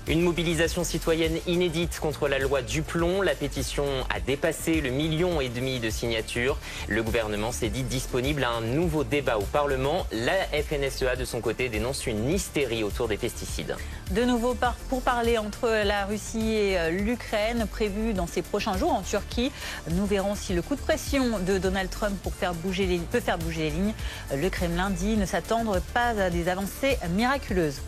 Speaker 2: Une mobilisation citoyenne inédite contre la loi Duplon. La pétition a dépassé le 1,5 million de signatures. Le gouvernement s'est dit disponible à un nouveau débat au Parlement. La FNSEA, de son côté, dénonce une hystérie autour des pesticides.
Speaker 1: De nouveau pourparlers entre la Russie et l'Ukraine prévus dans ces prochains jours en Turquie. Nous verrons si le coup de pression de Donald Trump peut faire bouger les lignes. Le Kremlin dit ne s'attendre pas à des avancées miraculeuses.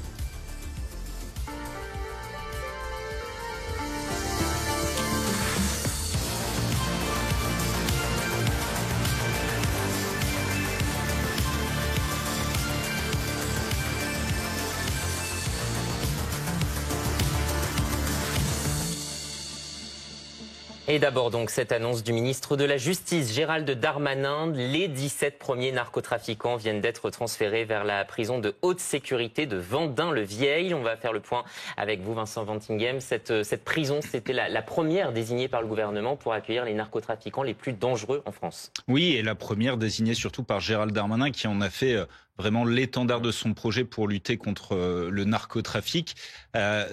Speaker 2: Et d'abord donc cette annonce du ministre de la Justice, Gérald Darmanin. Les 17 premiers narcotrafiquants viennent d'être transférés vers la prison de haute sécurité de Vendin-le-Vieil. On va faire le point avec vous, Vincent Vantinghem. Cette prison, c'était la première désignée par le gouvernement pour accueillir les narcotrafiquants les plus dangereux en France.
Speaker 10: Oui, et la première désignée surtout par Gérald Darmanin qui en a fait vraiment l'étendard de son projet pour lutter contre le narcotrafic.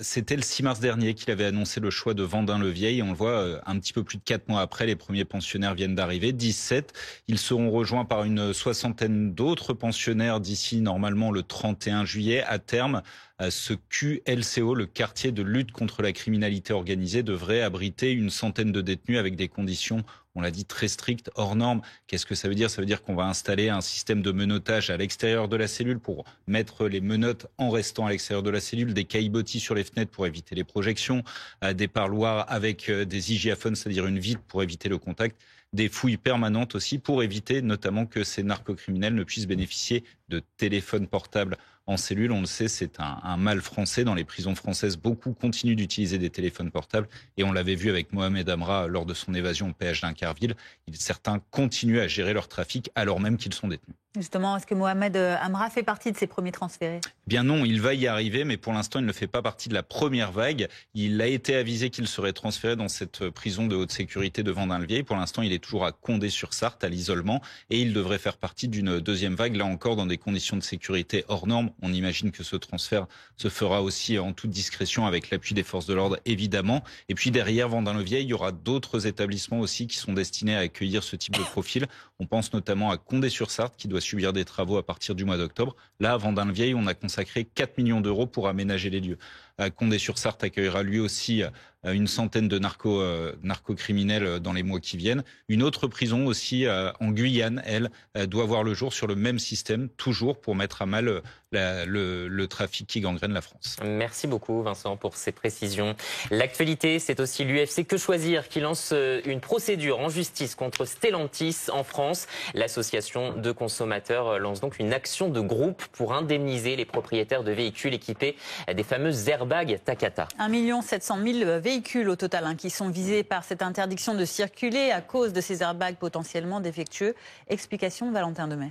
Speaker 10: C'était le 6 mars dernier qu'il avait annoncé le choix de Vendin-le-Vieil. On le voit, un petit peu plus de 4 mois après, les premiers pensionnaires viennent d'arriver, 17. Ils seront rejoints par une soixantaine d'autres pensionnaires d'ici normalement le 31 juillet. À terme, ce QLCO, le quartier de lutte contre la criminalité organisée, devrait abriter une centaine de détenus avec des conditions, on l'a dit, très strictes, hors normes. Qu'est-ce que ça veut dire ? Ça veut dire qu'on va installer un système de menottage à l'extérieur de la cellule pour mettre les menottes en restant à l'extérieur de la cellule, des caillebotis sur les fenêtres pour éviter les projections, des parloirs avec des hygiaphones, c'est-à-dire une vitre pour éviter le contact, des fouilles permanentes aussi pour éviter notamment que ces narcocriminels ne puissent bénéficier de téléphones portables en cellule. On le sait, c'est un mal français. Dans les prisons françaises, beaucoup continuent d'utiliser des téléphones portables. Et on l'avait vu avec Mohamed Amra lors de son évasion au péage d'Incarville. Certains continuent à gérer leur trafic alors même qu'ils sont détenus.
Speaker 1: Justement, est-ce que Mohamed Amra fait partie de ces premiers transférés ?
Speaker 10: Bien non, il va y arriver, mais pour l'instant, il ne fait pas partie de la première vague. Il a été avisé qu'il serait transféré dans cette prison de haute sécurité de Vendin-le-Vieil. Pour l'instant, il est toujours à Condé-sur-Sarthe, à l'isolement, et il devrait faire partie d'une deuxième vague, là encore dans des conditions de sécurité hors normes. On imagine que ce transfert se fera aussi en toute discrétion avec l'appui des forces de l'ordre, évidemment. Et puis derrière Vendin-le-Vieil, il y aura d'autres établissements aussi qui sont destinés à accueillir ce type de profil. On pense notamment à Condé-sur-Sarthe, qui doit subir des travaux à partir du mois d'octobre. Là, à Vendin-le-Vieil, on a consacré 4 millions d'euros pour aménager les lieux. Condé-sur-Sarthe accueillera lui aussi une centaine de narcocriminels dans les mois qui viennent. Une autre prison aussi en Guyane, elle, doit voir le jour sur le même système, toujours pour mettre à mal le trafic qui gangrène la France.
Speaker 2: Merci beaucoup Vincent pour ces précisions. L'actualité, c'est aussi l'UFC Que Choisir qui lance une procédure en justice contre Stellantis en France. L'association de consommateurs lance donc une action de groupe pour indemniser les propriétaires de véhicules équipés des fameuses airbags Takata.
Speaker 1: 1 700 000 véhicules au total qui sont visés par cette interdiction de circuler à cause de ces airbags potentiellement défectueux. Explication Valentin Demey.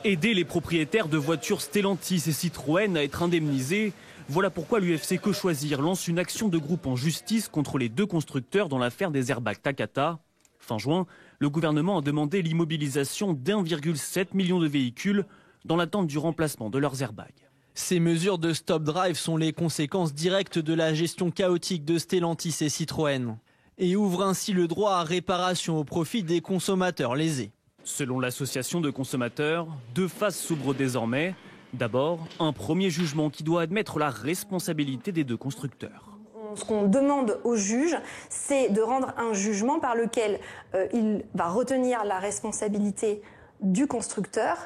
Speaker 16: Aider les propriétaires de voitures Stellantis et Citroën à être indemnisés, voilà pourquoi l'UFC Que Choisir lance une action de groupe en justice contre les deux constructeurs dans l'affaire des airbags Takata. Fin juin, le gouvernement a demandé l'immobilisation d'1,7 million de véhicules dans l'attente du remplacement de leurs airbags.
Speaker 8: Ces mesures de stop drive sont les conséquences directes de la gestion chaotique de Stellantis et Citroën et ouvrent ainsi le droit à réparation au profit des consommateurs lésés.
Speaker 16: Selon l'association de consommateurs, 2 phases s'ouvrent désormais. D'abord, un premier jugement qui doit admettre la responsabilité des 2 constructeurs.
Speaker 4: Ce qu'on demande au juge, c'est de rendre un jugement par lequel il va retenir la responsabilité du constructeur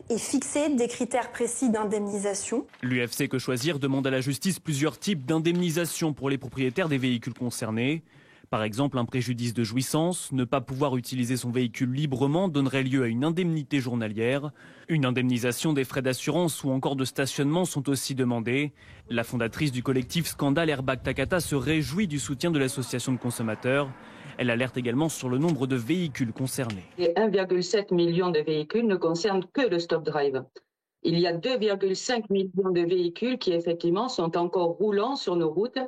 Speaker 4: et fixer des critères précis d'indemnisation.
Speaker 16: L'UFC Que Choisir demande à la justice plusieurs types d'indemnisation pour les propriétaires des véhicules concernés. Par exemple, un préjudice de jouissance, ne pas pouvoir utiliser son véhicule librement donnerait lieu à une indemnité journalière. Une indemnisation des frais d'assurance ou encore de stationnement sont aussi demandés. La fondatrice du collectif Scandale Airbag Takata se réjouit du soutien de l'association de consommateurs. Elle alerte également sur le nombre de véhicules concernés.
Speaker 17: Les 1,7 million de véhicules ne concernent que le stop drive. Il y a 2,5 millions de véhicules qui effectivement sont encore roulants sur nos routes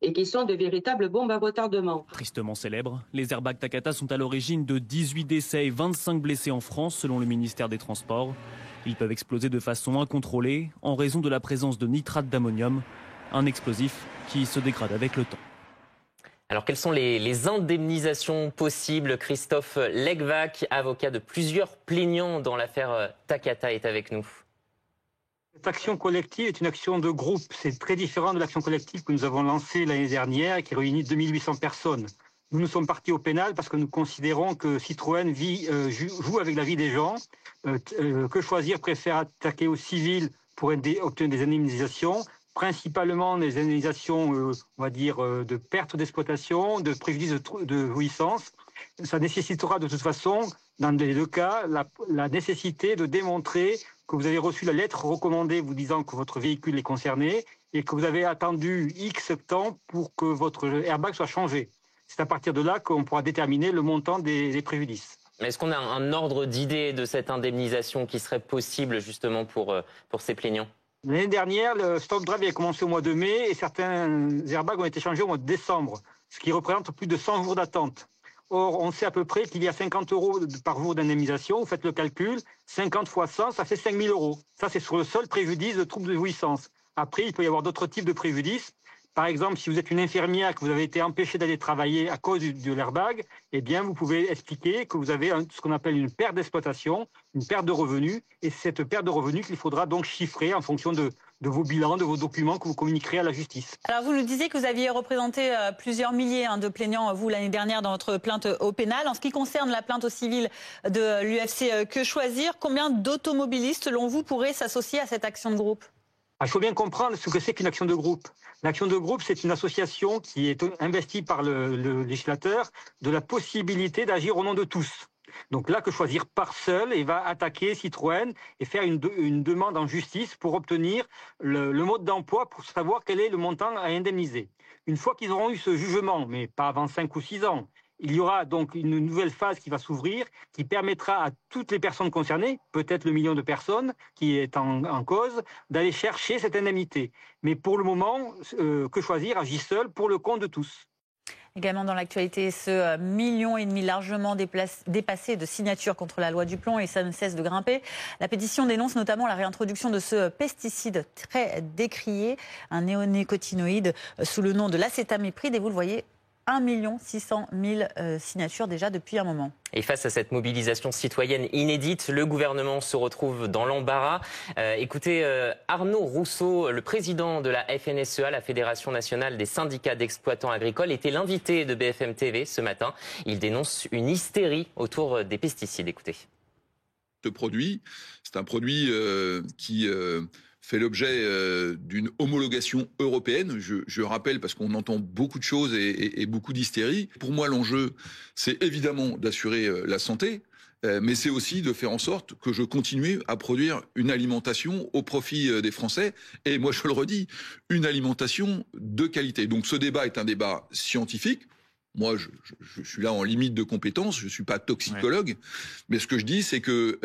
Speaker 17: et qui sont de véritables bombes à retardement.
Speaker 16: Tristement célèbres, les airbags Takata sont à l'origine de 18 décès et 25 blessés en France selon le ministère des Transports. Ils peuvent exploser de façon incontrôlée en raison de la présence de nitrate d'ammonium, un explosif qui se dégrade avec le temps.
Speaker 2: Alors, quelles sont les indemnisations possibles? Christophe Legvac, avocat de plusieurs plaignants dans l'affaire Takata, est avec nous.
Speaker 18: Cette action collective est une action de groupe. C'est très différent de l'action collective que nous avons lancée l'année dernière et qui réunit 2800 personnes. Nous sommes partis au pénal parce que nous considérons que Citroën joue avec la vie des gens. Que Choisir préfère attaquer au civil pour obtenir des indemnisations, principalement des indemnisations, on va dire, de perte d'exploitation, de préjudice de jouissance. Ça nécessitera de toute façon, dans les 2 cas, la nécessité de démontrer que vous avez reçu la lettre recommandée vous disant que votre véhicule est concerné et que vous avez attendu X temps pour que votre airbag soit changé. C'est à partir de là qu'on pourra déterminer le montant des préjudices.
Speaker 2: Est-ce qu'on a un ordre d'idée de cette indemnisation qui serait possible justement pour ces plaignants?
Speaker 18: L'année dernière, le stop drive a commencé au mois de mai et certains airbags ont été changés au mois de décembre, ce qui représente plus de 100 jours d'attente. Or, on sait à peu près qu'il y a 50 € par jour d'indemnisation. Vous faites le calcul, 50 fois 100, ça fait 5 000 €. Ça, c'est sur le seul préjudice de trouble de jouissance. Après, il peut y avoir d'autres types de préjudices. Par exemple, si vous êtes une infirmière, que vous avez été empêché d'aller travailler à cause de l'airbag, eh bien, vous pouvez expliquer que vous avez ce qu'on appelle une perte d'exploitation, une perte de revenus. Et c'est cette perte de revenus qu'il faudra donc chiffrer en fonction de vos bilans, de vos documents que vous communiquerez à la justice.
Speaker 1: Alors, vous nous disiez que vous aviez représenté plusieurs milliers de plaignants, vous, l'année dernière, dans votre plainte au pénal. En ce qui concerne la plainte au civil de l'UFC Que Choisir, combien d'automobilistes, selon vous, pourraient s'associer à cette action de groupe?
Speaker 18: Il faut bien comprendre ce que c'est qu'une action de groupe. L'action de groupe, c'est une association qui est investie par le législateur de la possibilité d'agir au nom de tous. Donc là, Que Choisir part seul et va attaquer Citroën et faire une demande en justice pour obtenir le mode d'emploi pour savoir quel est le montant à indemniser. Une fois qu'ils auront eu ce jugement, mais pas avant 5 ou 6 ans, il y aura donc une nouvelle phase qui va s'ouvrir, qui permettra à toutes les personnes concernées, peut-être le million de personnes qui est en cause, d'aller chercher cette indemnité. Mais pour le moment, Que Choisir agit seul pour le compte de tous.
Speaker 1: Également dans l'actualité, ce 1,5 million largement dépassé de signatures contre la loi du plomb, et ça ne cesse de grimper. La pétition dénonce notamment la réintroduction de ce pesticide très décrié, un néonicotinoïde sous le nom de l'acétamipride, et vous le voyez, 1 600 000 signatures déjà depuis un moment.
Speaker 2: Et face à cette mobilisation citoyenne inédite, le gouvernement se retrouve dans l'embarras. Écoutez, Arnaud Rousseau, le président de la FNSEA, la Fédération nationale des syndicats d'exploitants agricoles, était l'invité de BFM TV ce matin. Il dénonce une hystérie autour des pesticides. Écoutez.
Speaker 19: Ce produit, c'est un produit qui fait l'objet d'une homologation européenne. Je rappelle, parce qu'on entend beaucoup de choses et beaucoup d'hystérie. Pour moi, l'enjeu, c'est évidemment d'assurer la santé, mais c'est aussi de faire en sorte que je continue à produire une alimentation au profit des Français. Et moi, je le redis, une alimentation de qualité. Donc ce débat est un débat scientifique. Moi, je suis là en limite de compétences, je ne suis pas toxicologue, mais ce que je dis, c'est que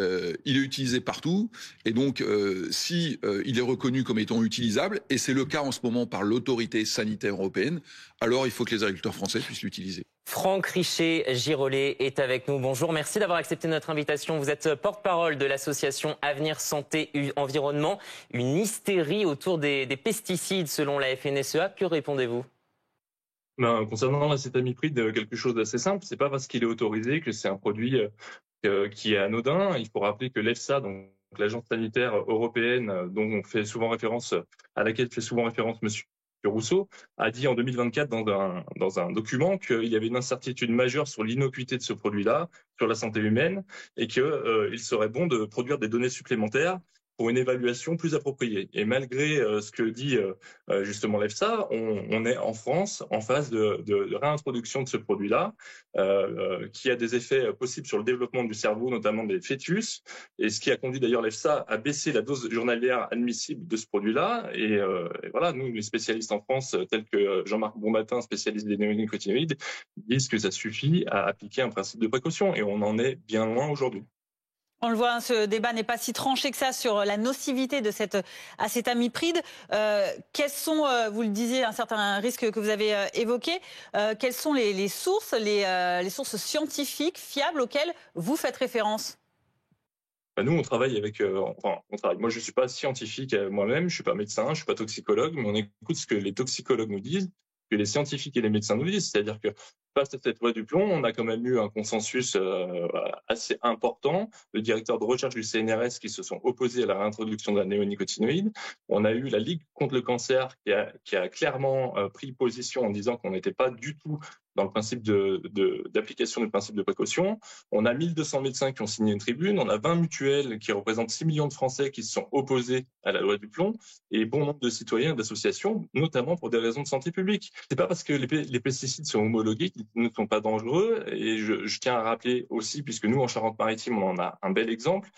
Speaker 19: il est utilisé partout, et donc si il est reconnu comme étant utilisable, et c'est le cas en ce moment par l'autorité sanitaire européenne, alors il faut que les agriculteurs français puissent l'utiliser.
Speaker 2: Franck Richer-Girollet est avec nous. Bonjour, merci d'avoir accepté notre invitation. Vous êtes porte-parole de l'association Avenir Santé Environnement. Une hystérie autour des pesticides selon la FNSEA. Que répondez-vous ?
Speaker 9: Concernant l'acétamipride, quelque chose d'assez simple. C'est pas parce qu'il est autorisé que c'est un produit qui est anodin. Il faut rappeler que l'EFSA, donc l'agence sanitaire européenne, à laquelle fait souvent référence Monsieur Rousseau, a dit en 2024 dans un document qu'il y avait une incertitude majeure sur l'innocuité de ce produit-là, sur la santé humaine, et qu'il serait bon de produire des données supplémentaires pour une évaluation plus appropriée. Et malgré ce que dit justement l'EFSA, on est en France en phase de réintroduction de ce produit-là, qui a des effets possibles sur le développement du cerveau, notamment des fœtus, et ce qui a conduit d'ailleurs l'EFSA à baisser la dose journalière admissible de ce produit-là. Et voilà, nous, les spécialistes en France, tels que Jean-Marc Bonmatin, spécialiste des néonicotinoïdes, disent que ça suffit à appliquer un principe de précaution, et on en est bien loin aujourd'hui.
Speaker 1: On le voit, ce débat n'est pas si tranché que ça sur la nocivité de cette acétamipride. Quels sont, vous le disiez, un certain risque que vous avez évoqué, quelles sont les sources, les sources scientifiques fiables auxquelles vous faites référence ?
Speaker 9: Nous, on travaille avec... Moi, je ne suis pas scientifique moi-même, je ne suis pas médecin, je ne suis pas toxicologue, mais on écoute ce que les toxicologues nous disent, que les scientifiques et les médecins nous disent. C'est-à-dire que face à cette loi du plomb, on a quand même eu un consensus assez important. Le directeur de recherche du CNRS qui se sont opposés à la réintroduction d'un néonicotinoïde. On a eu la Ligue contre le cancer qui a clairement pris position en disant qu'on n'était pas du tout dans le principe d'application du principe de précaution. On a 1200 médecins qui ont signé une tribune, on a 20 mutuelles qui représentent 6 millions de Français qui se sont opposés à la loi du plomb, et bon nombre de citoyens et d'associations, notamment pour des raisons de santé publique. C'est pas parce que les pesticides sont homologués qu'ils ne sont pas dangereux, et je tiens à rappeler aussi, puisque nous en Charente-Maritime on en a un bel exemple,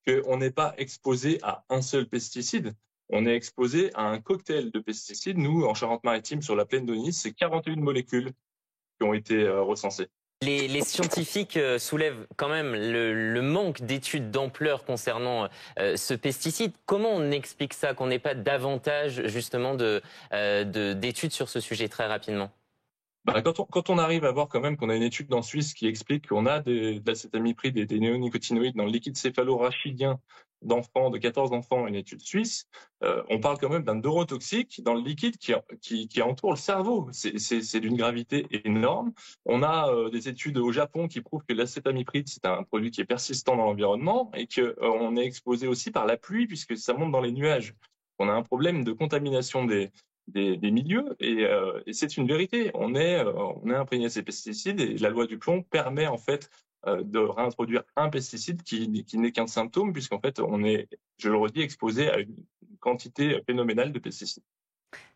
Speaker 9: qu'on n'est pas exposé à un seul pesticide. On est exposé à un cocktail de pesticides. Nous, en Charente-Maritime, sur la plaine de Nice, c'est 41 molécules qui ont été recensées.
Speaker 2: Les scientifiques soulèvent quand même le manque d'études d'ampleur concernant ce pesticide. Comment on explique ça, qu'on n'ait pas davantage justement d'études sur ce sujet, très rapidement ?
Speaker 9: Quand on arrive à voir quand même qu'on a une étude en Suisse qui explique qu'on a de l'acétamipride et des néonicotinoïdes dans le liquide céphalorachidien d'enfants, de 14 enfants, une étude suisse, on parle quand même d'un neurotoxique dans le liquide qui entoure le cerveau. C'est d'une gravité énorme. On a des études au Japon qui prouvent que l'acétamipride, c'est un produit qui est persistant dans l'environnement et qu'on est exposé aussi par la pluie puisque ça monte dans les nuages. On a un problème de contamination des milieux et c'est une vérité. On est imprégné de ces pesticides et la loi du plomb permet en fait de réintroduire un pesticide qui n'est qu'un symptôme puisqu'en fait on est, je le redis, exposé à une quantité phénoménale de pesticides.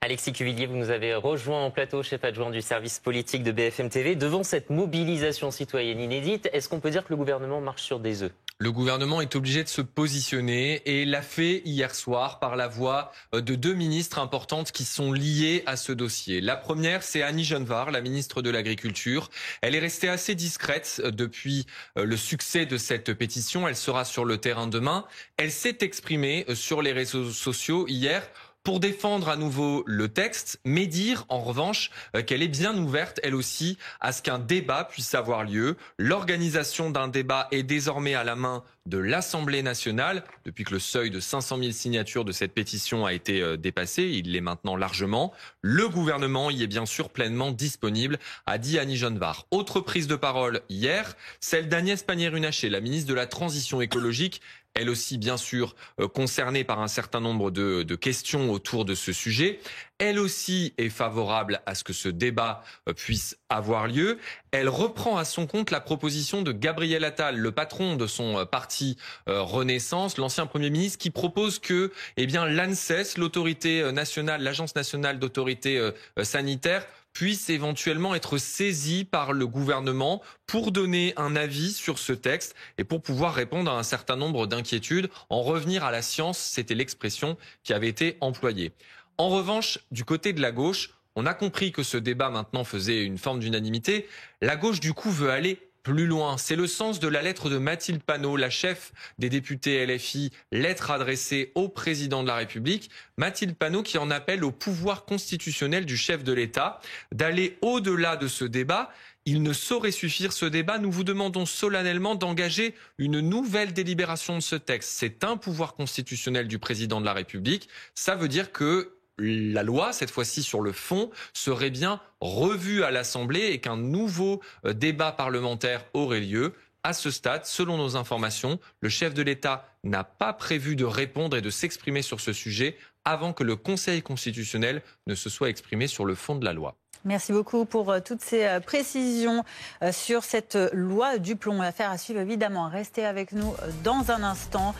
Speaker 2: Alexis Cuvillier, vous nous avez rejoint en plateau, chef adjoint du service politique de BFM TV. Devant cette mobilisation citoyenne inédite, est-ce qu'on peut dire que le gouvernement marche sur des œufs ?
Speaker 11: Le gouvernement est obligé de se positionner et l'a fait hier soir par la voix de deux ministres importantes qui sont liées à ce dossier. La première, c'est Annie Genevard, la ministre de l'Agriculture. Elle est restée assez discrète depuis le succès de cette pétition. Elle sera sur le terrain demain. Elle s'est exprimée sur les réseaux sociaux hier pour défendre à nouveau le texte, mais dire en revanche qu'elle est bien ouverte, elle aussi, à ce qu'un débat puisse avoir lieu. L'organisation d'un débat est désormais à la main de l'Assemblée nationale. Depuis que le seuil de 500 000 signatures de cette pétition a été dépassé, il l'est maintenant largement. Le gouvernement y est bien sûr pleinement disponible, a dit Annie Genevard. Autre prise de parole hier, celle d'Agnès Pannier-Runacher, la ministre de la Transition écologique. Elle aussi, bien sûr, concernée par un certain nombre de questions autour de ce sujet. Elle aussi est favorable à ce que ce débat puisse avoir lieu. Elle reprend à son compte la proposition de Gabriel Attal, le patron de son parti Renaissance, l'ancien Premier ministre, qui propose que l'ANSES, l'autorité nationale, l'Agence nationale d'autorité sanitaire, puisse éventuellement être saisie par le gouvernement pour donner un avis sur ce texte et pour pouvoir répondre à un certain nombre d'inquiétudes, en revenir à la science, c'était l'expression qui avait été employée. En revanche, du côté de la gauche, on a compris que ce débat maintenant faisait une forme d'unanimité. La gauche, du coup, veut aller plus loin. C'est le sens de la lettre de Mathilde Panot, la chef des députés LFI, lettre adressée au président de la République. Mathilde Panot qui en appelle au pouvoir constitutionnel du chef de l'État d'aller au-delà de ce débat. Il ne saurait suffire ce débat. Nous vous demandons solennellement d'engager une nouvelle délibération de ce texte. C'est un pouvoir constitutionnel du président de la République. Ça veut dire que la loi, cette fois-ci sur le fond, serait bien revue à l'Assemblée et qu'un nouveau débat parlementaire aurait lieu. À ce stade, selon nos informations, le chef de l'État n'a pas prévu de répondre et de s'exprimer sur ce sujet avant que le Conseil constitutionnel ne se soit exprimé sur le fond de la loi.
Speaker 1: Merci beaucoup pour toutes ces précisions sur cette loi du plomb. Affaire à suivre évidemment. Restez avec nous dans un instant.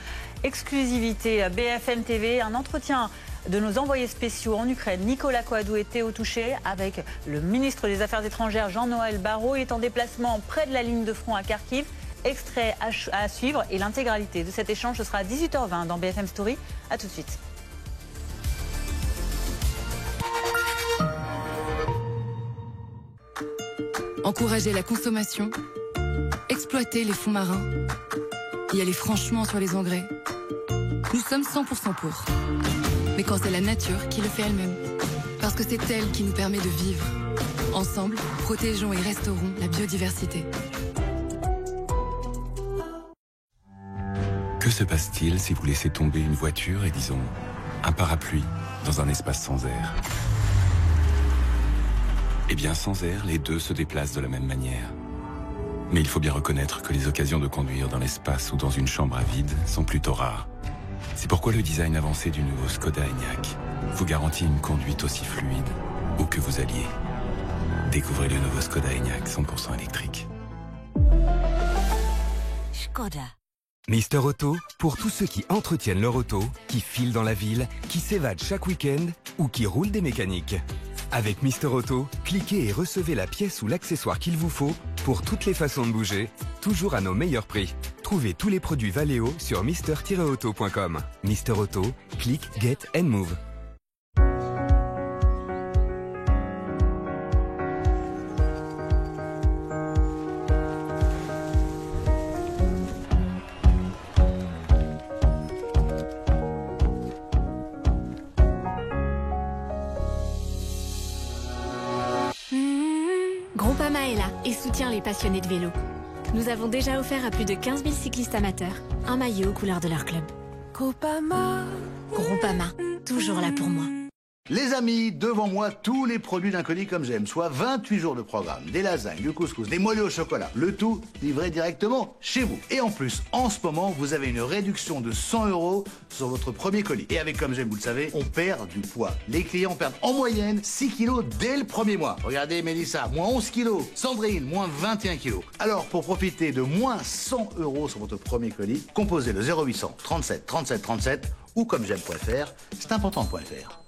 Speaker 1: Exclusivité BFM TV, un entretien de nos envoyés spéciaux en Ukraine. Nicolas Coadou était au toucher avec le ministre des Affaires étrangères Jean-Noël Barrot. Il est en déplacement près de la ligne de front à Kharkiv. Extrait à suivre et l'intégralité de cet échange, ce sera à 18h20 dans BFM Story. A tout de suite.
Speaker 7: Encourager la consommation, exploiter les fonds marins, y aller franchement sur les engrais. Nous sommes 100% pour. Mais quand c'est la nature qui le fait elle-même. Parce que c'est elle qui nous permet de vivre. Ensemble, protégeons et restaurons la biodiversité.
Speaker 12: Que se passe-t-il si vous laissez tomber une voiture et, disons, un parapluie dans un espace sans air ? Eh bien, sans air, les deux se déplacent de la même manière. Mais il faut bien reconnaître que les occasions de conduire dans l'espace ou dans une chambre à vide sont plutôt rares. C'est pourquoi le design avancé du nouveau Škoda Enyaq vous garantit une conduite aussi fluide où que vous alliez. Découvrez le nouveau Škoda Enyaq 100% électrique.
Speaker 13: Škoda. Mister Auto, pour tous ceux qui entretiennent leur auto, qui filent dans la ville, qui s'évadent chaque week-end ou qui roulent des mécaniques. Avec Mister Auto, cliquez et recevez la pièce ou l'accessoire qu'il vous faut pour toutes les façons de bouger, toujours à nos meilleurs prix. Trouvez tous les produits Valeo sur mister-auto.com. Mister Auto, click, get and move.
Speaker 20: Groupama est là et soutient les passionnés de vélo. Nous avons déjà offert à plus de 15 000 cyclistes amateurs un maillot aux couleurs de leur club. Groupama. Groupama, toujours là pour moi.
Speaker 22: Les amis, devant moi, tous les produits d'un colis comme j'aime, soit 28 jours de programme, des lasagnes, du couscous, des moelleux au chocolat, le tout livré directement chez vous. Et en plus, en ce moment, vous avez une réduction de 100 € sur votre premier colis. Et avec comme j'aime, vous le savez, on perd du poids. Les clients perdent en moyenne 6 kilos dès le premier mois. Regardez Mélissa, moins 11 kilos, Sandrine, moins 21 kilos. Alors, pour profiter de moins 100 € sur votre premier colis, composez le 0800 37 37 37 ou comme j'aime.fr, c'est important.fr.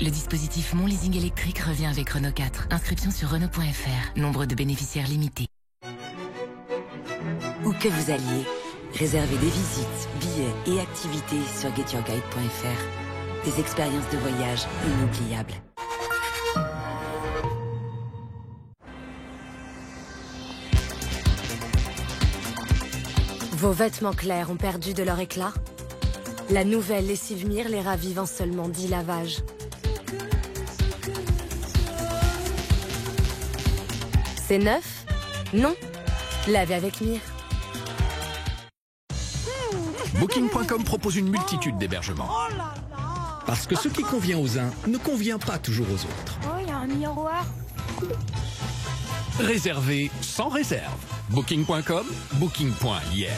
Speaker 23: Le dispositif Mon Leasing électrique revient avec Renault 4. Inscription sur Renault.fr. Nombre de bénéficiaires limité.
Speaker 24: Où que vous alliez, réservez des visites, billets et activités sur getyourguide.fr. Des expériences de voyage inoubliables.
Speaker 20: Vos vêtements clairs ont perdu de leur éclat? La nouvelle lessive Mire les ravive en seulement 10 lavages. C'est neuf? Non. Lavez avec Mire.
Speaker 25: Booking.com propose une multitude d'hébergements. Parce que ce qui convient aux uns ne convient pas toujours aux autres.
Speaker 20: Oh, il y a un miroir.
Speaker 25: Réservez sans réserve. Booking.com, booking.hier.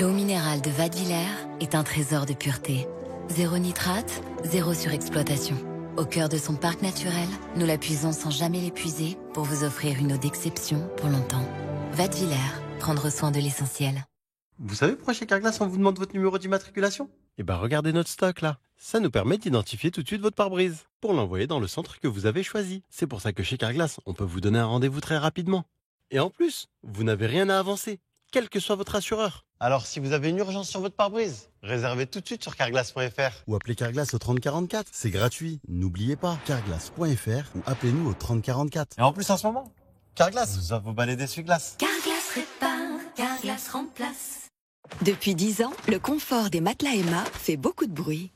Speaker 24: L'eau minérale de Vadevillers est un trésor de pureté. Zéro nitrate, zéro surexploitation. Au cœur de son parc naturel, nous la puisons sans jamais l'épuiser pour vous offrir une eau d'exception pour longtemps. Vadevillers, prendre soin de l'essentiel.
Speaker 3: Vous savez pourquoi chez Carglass on vous demande votre numéro d'immatriculation? Eh ben regardez notre stock là. Ça nous permet d'identifier tout de suite votre pare-brise pour l'envoyer dans le centre que vous avez choisi. C'est pour ça que chez Carglass, on peut vous donner un rendez-vous très rapidement. Et en plus, vous n'avez rien à avancer, quel que soit votre assureur. Alors si vous avez une urgence sur votre pare-brise, réservez tout de suite sur carglass.fr ou appelez Carglass au 3044. C'est gratuit. N'oubliez pas, carglass.fr ou appelez-nous au 3044. Et en plus en ce moment, Carglass vous offre vos balais d'essuie-glace.
Speaker 26: Carglass répare, Carglass remplace. Depuis 10 ans, le confort des matelas Emma fait beaucoup de bruit.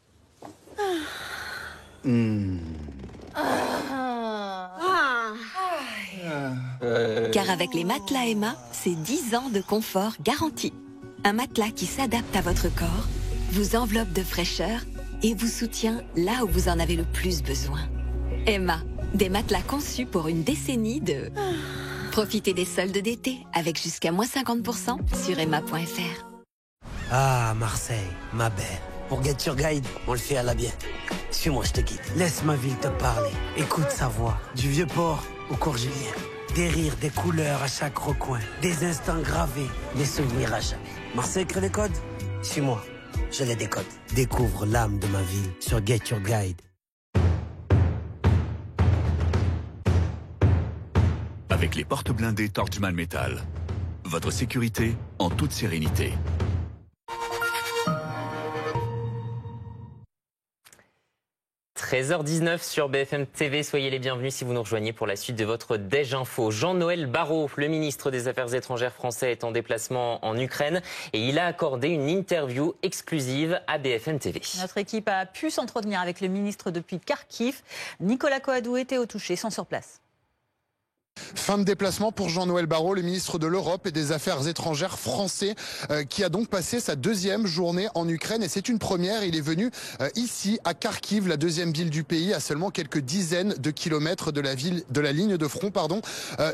Speaker 26: Car avec les matelas Emma, c'est 10 ans de confort garanti. Un matelas qui s'adapte à votre corps, vous enveloppe de fraîcheur et vous soutient là où vous en avez le plus besoin. Emma, des matelas conçus pour une décennie de... Profitez des soldes d'été avec jusqu'à moins 50% sur emma.fr.
Speaker 5: Ah, Marseille, ma belle. Pour Get Your Guide, on le fait à la bien. Suis-moi, je te guide. Laisse ma ville te parler. Écoute sa voix. Du Vieux-Port au Courgilien. Des rires, des couleurs à chaque recoin. Des instants gravés, des souvenirs à jamais. Marseille crée les codes? Suis-moi, je les décode. Découvre l'âme de ma ville sur Get Your Guide.
Speaker 6: Avec les portes blindées Torchman Metal. Votre sécurité en toute sérénité.
Speaker 2: – 13h19 sur BFM TV. Soyez les bienvenus si vous nous rejoignez pour la suite de votre Déj Info. Jean-Noël Barrot, le ministre des Affaires étrangères français, est en déplacement en Ukraine et il a accordé une interview exclusive à BFM TV.
Speaker 1: Notre équipe a pu s'entretenir avec le ministre depuis Kharkiv. Nicolas Coadou était au toucher, sont sur place.
Speaker 14: Fin de déplacement pour Jean-Noël Barrot, le ministre de l'Europe et des Affaires étrangères français, qui a donc passé sa deuxième journée en Ukraine. Et c'est une première, il est venu ici à Kharkiv, la deuxième ville du pays, à seulement quelques dizaines de kilomètres de la ligne de front,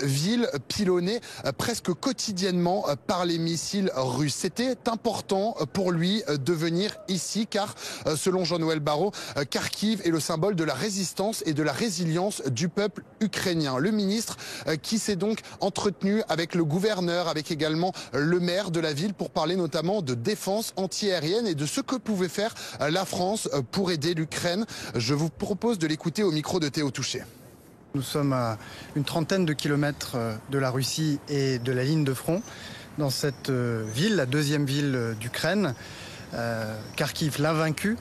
Speaker 14: ville pilonnée presque quotidiennement par les missiles russes. C'était important pour lui de venir ici, car selon Jean-Noël Barrot, Kharkiv est le symbole de la résistance et de la résilience du peuple ukrainien. Le ministre qui s'est donc entretenu avec le gouverneur, avec également le maire de la ville pour parler notamment de défense antiaérienne et de ce que pouvait faire la France pour aider l'Ukraine. Je vous propose de l'écouter au micro de Théo Touché.
Speaker 15: Nous sommes à une trentaine de kilomètres de la Russie et de la ligne de front, dans cette ville, la deuxième ville d'Ukraine, Kharkiv, l'invaincu,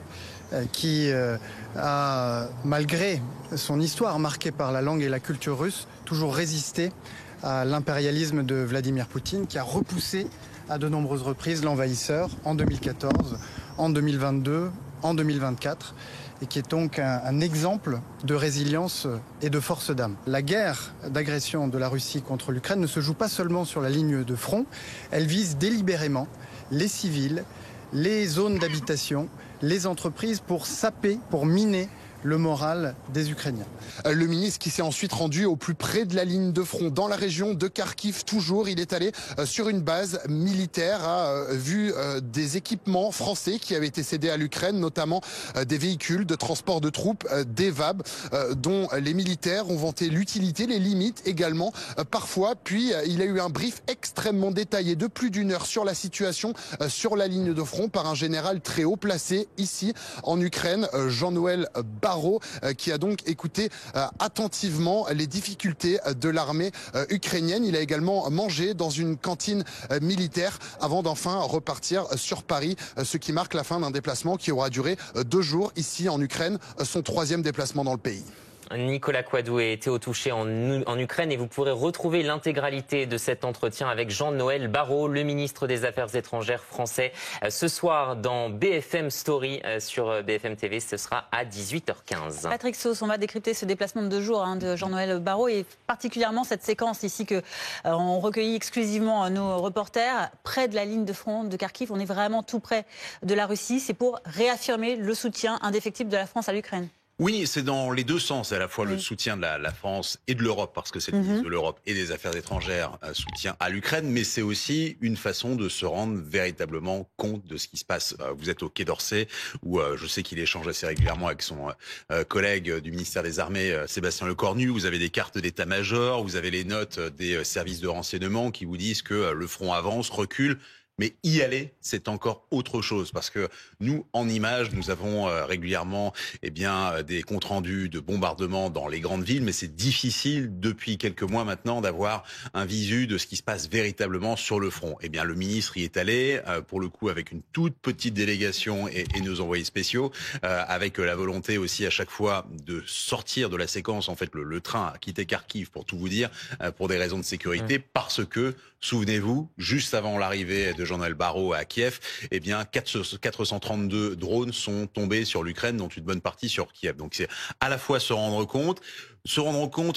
Speaker 15: qui a, malgré son histoire marquée par la langue et la culture russe, toujours résisté à l'impérialisme de Vladimir Poutine, qui a repoussé à de nombreuses reprises l'envahisseur en 2014, en 2022, en 2024, et qui est donc un exemple de résilience et de force d'âme. La guerre d'agression de la Russie contre l'Ukraine ne se joue pas seulement sur la ligne de front, elle vise délibérément les civils, les zones d'habitation, les entreprises pour saper, pour miner le moral des Ukrainiens.
Speaker 14: Le ministre qui s'est ensuite rendu au plus près de la ligne de front, dans la région de Kharkiv toujours. Il est allé sur une base militaire, a vu des équipements français qui avaient été cédés à l'Ukraine, notamment des véhicules de transport de troupes, des VAB, dont les militaires ont vanté l'utilité, les limites également parfois. Puis il a eu un brief extrêmement détaillé de plus d'une heure sur la situation sur la ligne de front par un général très haut placé ici en Ukraine, Jean-Noël Barrot, qui a donc écouté attentivement les difficultés de l'armée ukrainienne. Il a également mangé dans une cantine militaire avant d'enfin repartir sur Paris, ce qui marque la fin d'un déplacement qui aura duré 2 jours ici en Ukraine, son 3e déplacement dans le pays.
Speaker 2: Nicolas Coadou était au toucher en Ukraine et vous pourrez retrouver l'intégralité de cet entretien avec Jean-Noël Barrot, le ministre des Affaires étrangères français, ce soir dans BFM Story sur BFM TV. Ce sera à 18h15.
Speaker 1: Patrick Sauce, on va décrypter ce déplacement de 2 jours de Jean-Noël Barrot et particulièrement cette séquence ici que on recueillit exclusivement nos reporters près de la ligne de front de Kharkiv. On est vraiment tout près de la Russie. C'est pour réaffirmer le soutien indéfectible de la France à l'Ukraine.
Speaker 21: Oui, c'est dans les deux sens, à la fois le soutien de la France et de l'Europe, parce que c'est le ministre de l'Europe et des Affaires étrangères soutien à l'Ukraine, mais c'est aussi une façon de se rendre véritablement compte de ce qui se passe. Vous êtes au Quai d'Orsay, où je sais qu'il échange assez régulièrement avec son collègue du ministère des Armées, Sébastien Lecornu. Vous avez des cartes d'état-major, vous avez les notes des services de renseignement qui vous disent que le front avance, recule. Mais y aller, c'est encore autre chose parce que nous, en images, nous avons régulièrement des comptes rendus de bombardements dans les grandes villes, mais c'est difficile depuis quelques mois maintenant d'avoir un visu de ce qui se passe véritablement sur le front. Eh bien, le ministre y est allé, pour le coup, avec une toute petite délégation et nos envoyés spéciaux, avec la volonté aussi à chaque fois de sortir de la séquence. En fait, le train a quitté Kharkiv, pour tout vous dire, pour des raisons de sécurité, parce que, souvenez-vous, juste avant l'arrivée de Jean-Noël Barrot à Kiev, 432 drones sont tombés sur l'Ukraine, dont une bonne partie sur Kiev. Donc c'est à la fois se rendre compte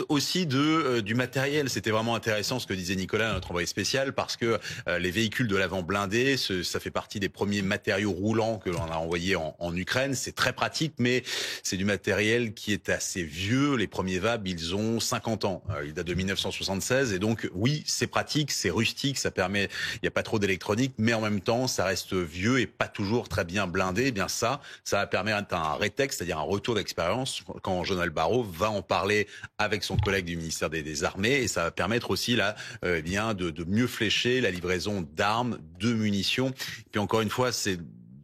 Speaker 21: aussi du matériel. C'était vraiment intéressant ce que disait Nicolas, notre envoyé spécial, parce que les véhicules de l'avant blindés, ça fait partie des premiers matériaux roulants que l'on a envoyés en Ukraine. C'est très pratique, mais c'est du matériel qui est assez vieux. Les premiers VAB, ils ont 50 ans. Ils datent de 1976, et donc oui, c'est pratique, c'est rustique, ça permet, il n'y a pas trop d'électronique, mais en même temps, ça reste vieux et pas toujours très bien blindé. Eh bien ça va permettre un rétexte, c'est-à-dire un retour d'expérience quand Jean-Noël Barrot va en parler avec son collègue du ministère des Armées, et ça va permettre aussi là, de mieux flécher la livraison d'armes, de munitions. Puis encore une fois, c'est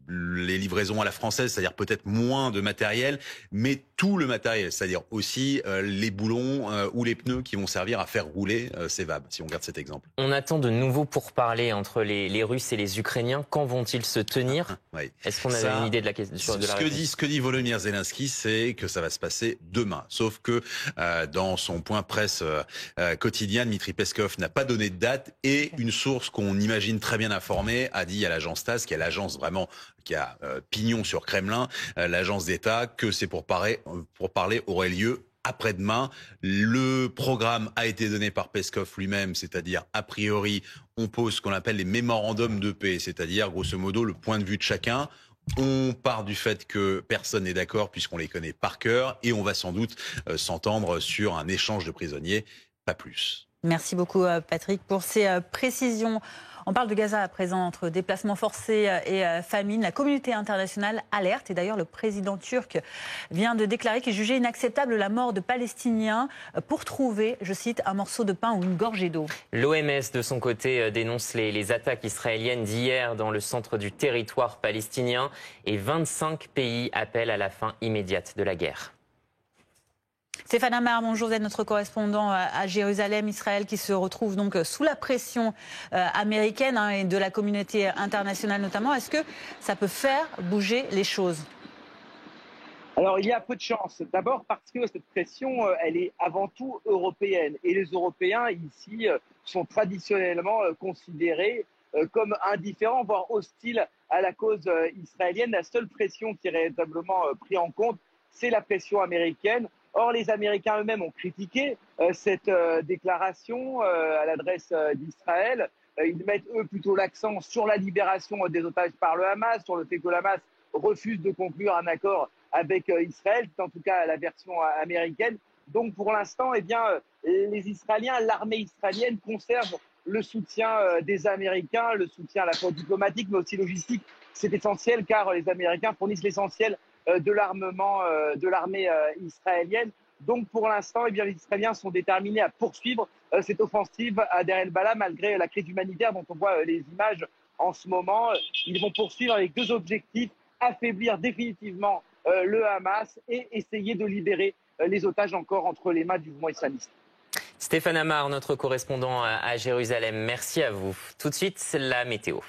Speaker 21: les livraisons à la française, c'est-à-dire peut-être moins de matériel, mais tout le matériel, c'est-à-dire aussi les boulons ou les pneus qui vont servir à faire rouler ces VAB, si on garde cet exemple.
Speaker 2: On attend de nouveaux pourparlers entre les Russes et les Ukrainiens. Quand vont-ils se tenir?
Speaker 21: Oui.
Speaker 2: Est-ce qu'on a une idée de la question?
Speaker 21: Ce que dit Volodymyr Zelensky, c'est que ça va se passer demain. Sauf que dans son point presse quotidien, Dmitri Peskov n'a pas donné de date, et une source qu'on imagine très bien informée a dit à l'agence TASS, qui est l'agence vraiment qui a pignon sur Kremlin, l'agence d'État, que ces pourparlers auraient lieu après-demain. Le programme a été donné par Peskov lui-même, c'est-à-dire, a priori, on pose ce qu'on appelle les mémorandums de paix, c'est-à-dire, grosso modo, le point de vue de chacun. On part du fait que personne n'est d'accord puisqu'on les connaît par cœur, et on va sans doute s'entendre sur un échange de prisonniers, pas plus.
Speaker 1: Merci beaucoup Patrick pour ces précisions. On parle de Gaza à présent, entre déplacements forcés et famine. La communauté internationale alerte, et d'ailleurs le président turc vient de déclarer qu'il jugeait inacceptable la mort de Palestiniens pour trouver, je cite, un morceau de pain ou une gorgée d'eau.
Speaker 2: L'OMS de son côté dénonce les attaques israéliennes d'hier dans le centre du territoire palestinien, et 25 pays appellent à la fin immédiate de la guerre.
Speaker 1: Stéphane Amar, bonjour, vous êtes notre correspondant à Jérusalem, Israël, qui se retrouve donc sous la pression américaine et de la communauté internationale notamment. Est-ce que ça peut faire bouger les choses?
Speaker 4: Alors, il y a peu de chance. D'abord parce que cette pression, elle est avant tout européenne. Et les Européens, ici, sont traditionnellement considérés comme indifférents, voire hostiles à la cause israélienne. La seule pression qui est véritablement prise en compte, c'est la pression américaine. Or, les Américains eux-mêmes ont critiqué cette déclaration à l'adresse d'Israël. Ils mettent, eux, plutôt l'accent sur la libération des otages par le Hamas, sur le fait que le Hamas refuse de conclure un accord avec Israël, c'est en tout cas la version américaine. Donc, pour l'instant, les Israéliens, l'armée israélienne conserve le soutien des Américains, le soutien à la fois diplomatique, mais aussi logistique. C'est essentiel car les Américains fournissent l'essentiel de l'armement de l'armée israélienne. Donc pour l'instant, les Israéliens sont déterminés à poursuivre cette offensive à Deir el-Balah malgré la crise humanitaire dont on voit les images en ce moment. Ils vont poursuivre avec deux objectifs: affaiblir définitivement le Hamas et essayer de libérer les otages encore entre les mains du mouvement islamiste.
Speaker 2: Stéphane Amar, notre correspondant à Jérusalem, merci à vous. Tout de suite, c'est la météo.